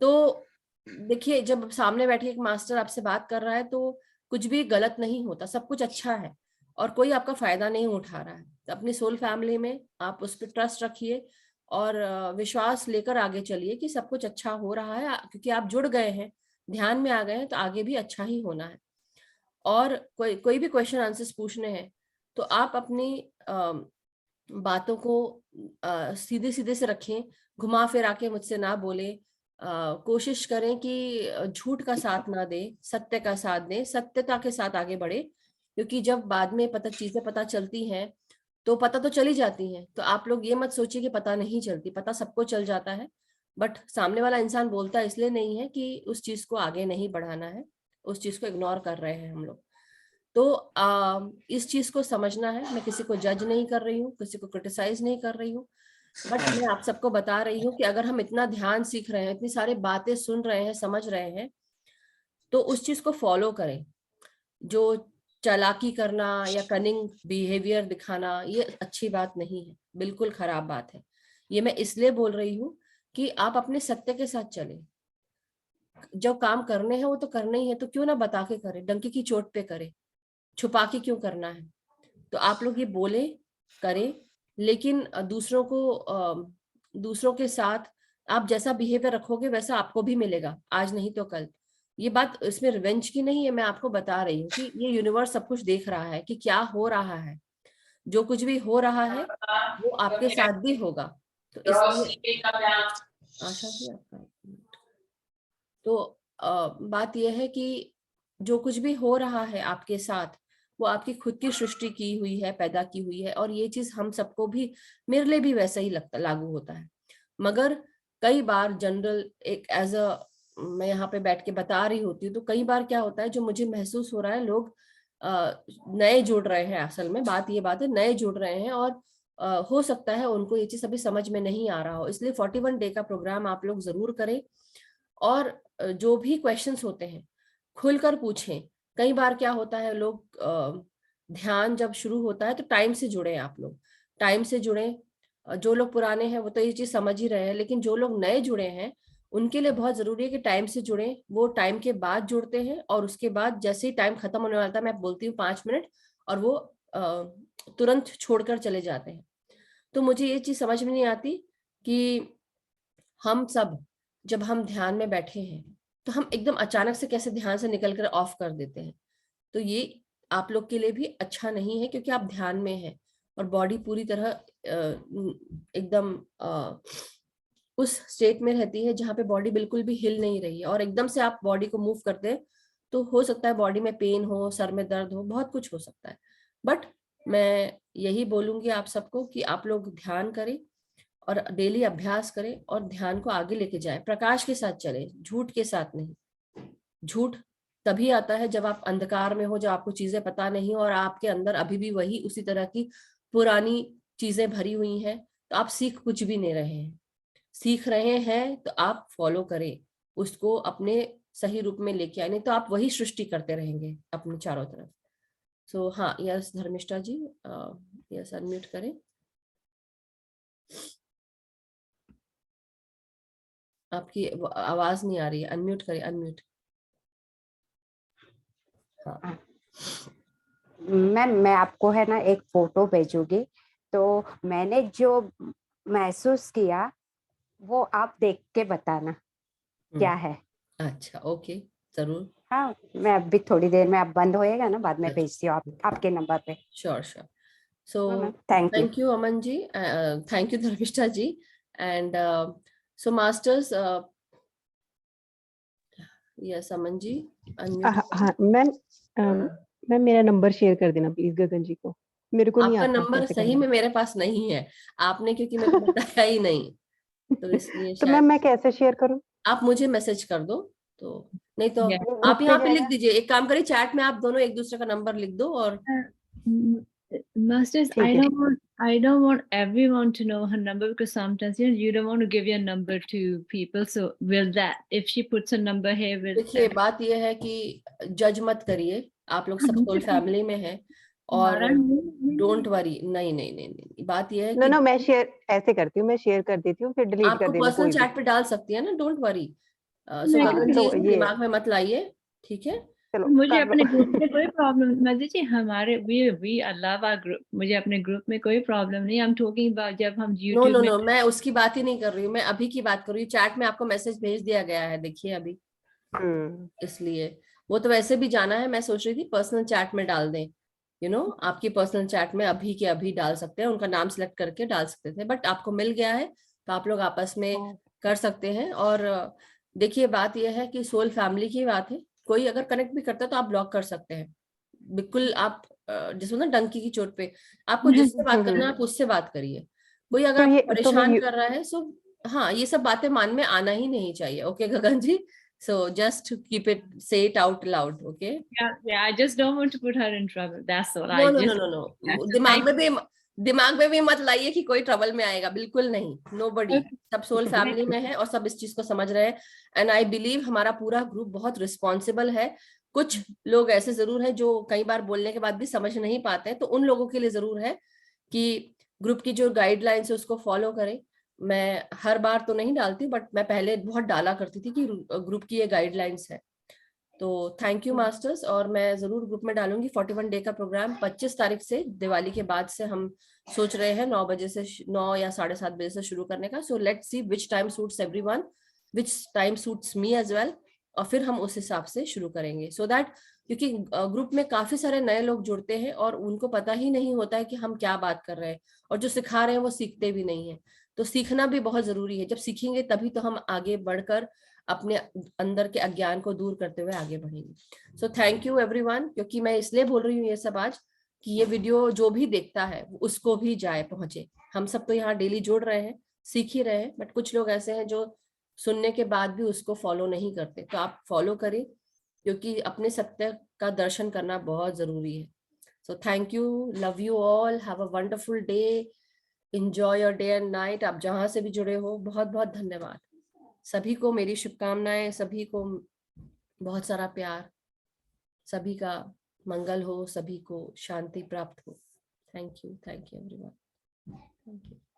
तो देखिए, जब सामने बैठे एक मास्टर आपसे बात कर रहा है तो कुछ भी गलत नहीं होता, सब कुछ अच्छा है, और कोई आपका फायदा नहीं उठा रहा है। तो अपनी सोल फैमिली में आप उस पर ट्रस्ट रखिए और विश्वास लेकर आगे चलिए कि सब कुछ अच्छा हो रहा है, क्योंकि आप जुड़ गए हैं, ध्यान में आ गए हैं, तो आगे भी अच्छा ही होना है। और कोई भी क्वेश्चन आंसर्स पूछने हैं तो आप अपनी बातों को सीधे सीधे से रखें, घुमा फिरा के मुझसे ना बोले। कोशिश करें कि झूठ का साथ ना दे, सत्य का साथ दें, सत्यता के साथ आगे बढ़े, क्योंकि जब बाद में चीजें पता चलती हैं तो पता तो चली जाती हैं। तो आप लोग ये मत सोचिए कि पता नहीं चलती, पता सबको चल जाता है, बट सामने वाला इंसान बोलता इसलिए नहीं है कि उस चीज को आगे नहीं बढ़ाना है, उस चीज को इग्नोर कर रहे हैं हम लोग। तो इस चीज को समझना है। मैं किसी को जज नहीं कर रही हूँ, किसी को क्रिटिसाइज नहीं कर रही हूँ, बट मैं आप सबको बता रही हूँ कि अगर हम इतना ध्यान सीख रहे हैं, इतनी सारी बातें सुन रहे हैं, समझ रहे हैं, तो उस चीज को फॉलो करें। जो चालाकी करना या कनिंग बिहेवियर दिखाना ये अच्छी बात नहीं है, बिल्कुल खराब बात है। ये मैं इसलिए बोल रही हूँ कि आप अपने सत्य के साथ चले। जो काम करने हैं वो तो करने ही है, तो क्यों ना बता के करे, डंकी की चोट पे करे, छुपा के क्यों करना है। तो आप लोग ये बोले करें, लेकिन दूसरों के साथ आप जैसा बिहेवियर रखोगे वैसा आपको भी मिलेगा, आज नहीं तो कल। ये बात इसमें रिवेंज की नहीं है, मैं आपको बता रही हूँ कि ये यूनिवर्स सब कुछ देख रहा है कि क्या हो रहा है। जो कुछ भी हो रहा है वो आपके साथ भी होगा। तो इसलिए आशा जी आपका तो बात यह है कि जो कुछ भी हो रहा है आपके साथ वो आपकी खुद की सृष्टि की हुई है, पैदा की हुई है, और ये चीज हम सबको भी, मेरे लिए भी वैसा ही लगता लागू होता है। मगर कई बार जनरल एक एज अ मैं यहाँ पे बैठ के बता रही होती हूँ, तो कई बार क्या होता है जो मुझे महसूस हो रहा है, लोग नए जुड़ रहे हैं। असल में बात है नए जुड़ रहे हैं, और हो सकता है उनको ये चीज अभी समझ में नहीं आ रहा हो। इसलिए 41 डे का प्रोग्राम आप लोग जरूर करें, और जो भी क्वेश्चंस होते हैं खुलकर पूछें। कई बार क्या होता है, लोग ध्यान जब शुरू होता है तो टाइम से जुड़े, आप लोग टाइम से जुड़े। जो लोग पुराने हैं वो तो ये चीज समझ ही रहे हैं, लेकिन जो लोग नए जुड़े हैं उनके लिए बहुत जरूरी है कि टाइम से जुड़े। वो टाइम के बाद जुड़ते हैं, और उसके बाद जैसे ही टाइम खत्म होने वाला था, मैं बोलती हूँ 5 मिनट, और वो तुरंत छोड़कर चले जाते हैं। तो मुझे ये चीज समझ में नहीं आती कि हम सब जब हम ध्यान में बैठे हैं तो हम एकदम अचानक से कैसे ध्यान से निकल कर ऑफ कर देते हैं। तो ये आप लोग के लिए भी अच्छा नहीं है, क्योंकि आप ध्यान में हैं और बॉडी पूरी तरह एकदम उस स्टेट में रहती है जहाँ पे बॉडी बिल्कुल भी हिल नहीं रही है, और एकदम से आप बॉडी को मूव करते हैं तो हो सकता है बॉडी में पेन हो, सर में दर्द हो, बहुत कुछ हो सकता है। बट मैं यही बोलूंगी आप सबको कि आप लोग ध्यान करें और डेली अभ्यास करें, और ध्यान को आगे लेके जाएं, प्रकाश के साथ चले, झूठ के साथ नहीं। झूठ तभी आता है जब आप अंधकार में हो, जब आपको चीजें पता नहीं, और आपके अंदर अभी भी वही उसी तरह की पुरानी चीजें भरी हुई हैं, तो आप सीख कुछ भी नहीं रहे हैं। सीख रहे हैं तो आप फॉलो करें, उसको अपने सही रूप में लेके आए, नहीं तो आप वही सृष्टि करते रहेंगे अपने चारों तरफ। सो हाँ, यस धर्मिष्ठा जी, यस अनम्यूट करें। आपकी आवाज नहीं आ रही है, अनम्यूट करें, अनम्यूट। हाँ मैम मैं आपको है ना एक फोटो भेजूंगी, तो मैंने जो महसूस किया वो आप देख के बताना क्या है। अच्छा, ओके, जरूर। हाँ, मैं अभी थोड़ी देर में, आप बंद होएगा ना, बाद में भेजती हूँ आपके नंबर पे। Sure sure. So thank you. Thank you Aman ji, thank you Dharmishtha ji, and so masters, yes Aman ji unmute. हाँ मैम मेरा नंबर शेयर कर देना प्लीज गगन जी को, मेरे को नहीं आपका आता नंबर कैसे सही करना में मेरे पास नहीं है, आपने क्योंकि मेरे को बताया ही नहीं, तो इसलिए तो मैम शायद मैं कैसे शेयर करूँ? आप मुझे मैसेज कर दो, तो नहीं तो Yeah. आप ग्रुप पे यहाँ पे लिख जाएगा? दीजिए, एक काम करिए, चैट में आप दोनों एक दूसरे का नंबर लिख दो। और Masters, ठीक है। I don't want everyone to know her number, because sometimes you don't want to give your number to people. So will that, if she puts a number here, will देखिए बात यह है कि जज मत करिए, आप लोग सब सोल फैमिली में हैं, और डोंट वरी, नहीं नहीं नहीं नहीं, बात यह है नो कि नो मैं शेयर ऐसे करती हूँ, मैं शेयर कर देती हूँ फिर डिलीट कर आपको देना पर्सनल कोई भी। चैट पे डाल सकती है ना, डोंट वरी। सो मैं गगन जी तो इसको ये दिमाग में मत लाइए, ठीक है। चलो मुझे कर अपने ग्रुप लो। में कोई प्रॉब्लम मत जी, हमारे वी लव आवर ग्रुप, मुझे अपने ग्रुप में कोई प्रॉब्लम नहीं। आई एम टॉकिंग अबाउट जब हम नो YouTube नो में। नो, मैं उसकी बात ही नहीं कर रही हूँ, मैं अभी की बात कर रही हूँ। चैट में आपको मैसेज भेज दिया गया है, देखिए अभी, इसलिए वो तो वैसे भी जाना है। मैं सोच रही थी पर्सनल चैट में डाल दें, आपकी पर्सनल चैट में अभी के अभी डाल सकते हैं, उनका नाम सेलेक्ट करके डाल सकते थे, बट आपको मिल गया है तो आप लोग आपस में कर सकते हैं। और देखिए बात यह है कि सोल फैमिली की बात है, कोई अगर कनेक्ट भी करता है तो आप ब्लॉक कर सकते हैं, बिल्कुल। आप जिसमें ना डंकी की चोट पे, आपको जिससे बात करना है आप उससे बात करिए। कोई अगर आपको परेशान कर रहा है, सो हाँ, ये सब बातें मन में आना ही नहीं चाहिए। Okay Gagan ji, so just keep it, say it out loud, okay? Yeah, I just don't want to put her in trouble, that's all. No no no no no, दिमाग में भी दिमाग में भी मत लाइए कि कोई ट्रबल में आएगा, बिल्कुल नहीं, नोबडी। सब सोल फैमिली में है और सब इस चीज को समझ रहे हैं। एंड आई बिलीव हमारा पूरा ग्रुप बहुत रिस्पॉन्सिबल है। कुछ लोग ऐसे जरूर हैं जो कई बार बोलने के बाद भी समझ नहीं पाते हैं, तो उन लोगों के लिए जरूर है कि ग्रुप की जो गाइडलाइंस है उसको फॉलो करें। मैं हर बार तो नहीं डालती, बट मैं पहले बहुत डाला करती थी कि ग्रुप की ये गाइडलाइंस है। तो थैंक यू मास्टर्स, और मैं जरूर ग्रुप में डालूंगी 41 डे का प्रोग्राम 25 तारीख से, दिवाली के बाद से हम सोच रहे हैं 9 बजे से 9 या 7:30 बजे से शुरू करने का। So let's see which time suits everyone, which time suits me as well, और फिर हम उस हिसाब से शुरू करेंगे। सो दैट, क्योंकि ग्रुप में काफी सारे नए लोग जुड़ते हैं और उनको पता ही नहीं होता है कि हम क्या बात कर रहे हैं, और जो सिखा रहे हैं वो सीखते भी नहीं है। तो सीखना भी बहुत जरूरी है। जब सीखेंगे तभी तो हम आगे बढ़कर अपने अंदर के अज्ञान को दूर करते हुए आगे बढ़ेंगे। सो थैंक यू एवरीवन। क्योंकि मैं इसलिए बोल रही हूँ ये सब आज कि ये वीडियो जो भी देखता है उसको भी जाए, पहुंचे। हम सब तो यहाँ डेली जुड़ रहे हैं, सीख ही रहे हैं, बट कुछ लोग ऐसे हैं जो सुनने के बाद भी उसको फॉलो नहीं करते। तो आप फॉलो करें, क्योंकि अपने सत्य का दर्शन करना बहुत जरूरी है। सो thank you, love you all, have a wonderful day, enjoy your day and night. आप जहां से भी जुड़े हो, बहुत बहुत धन्यवाद। सभी को मेरी शुभकामनाएं, सभी को बहुत सारा प्यार, सभी का मंगल हो, सभी को शांति प्राप्त हो। Thank you everyone. Thank you.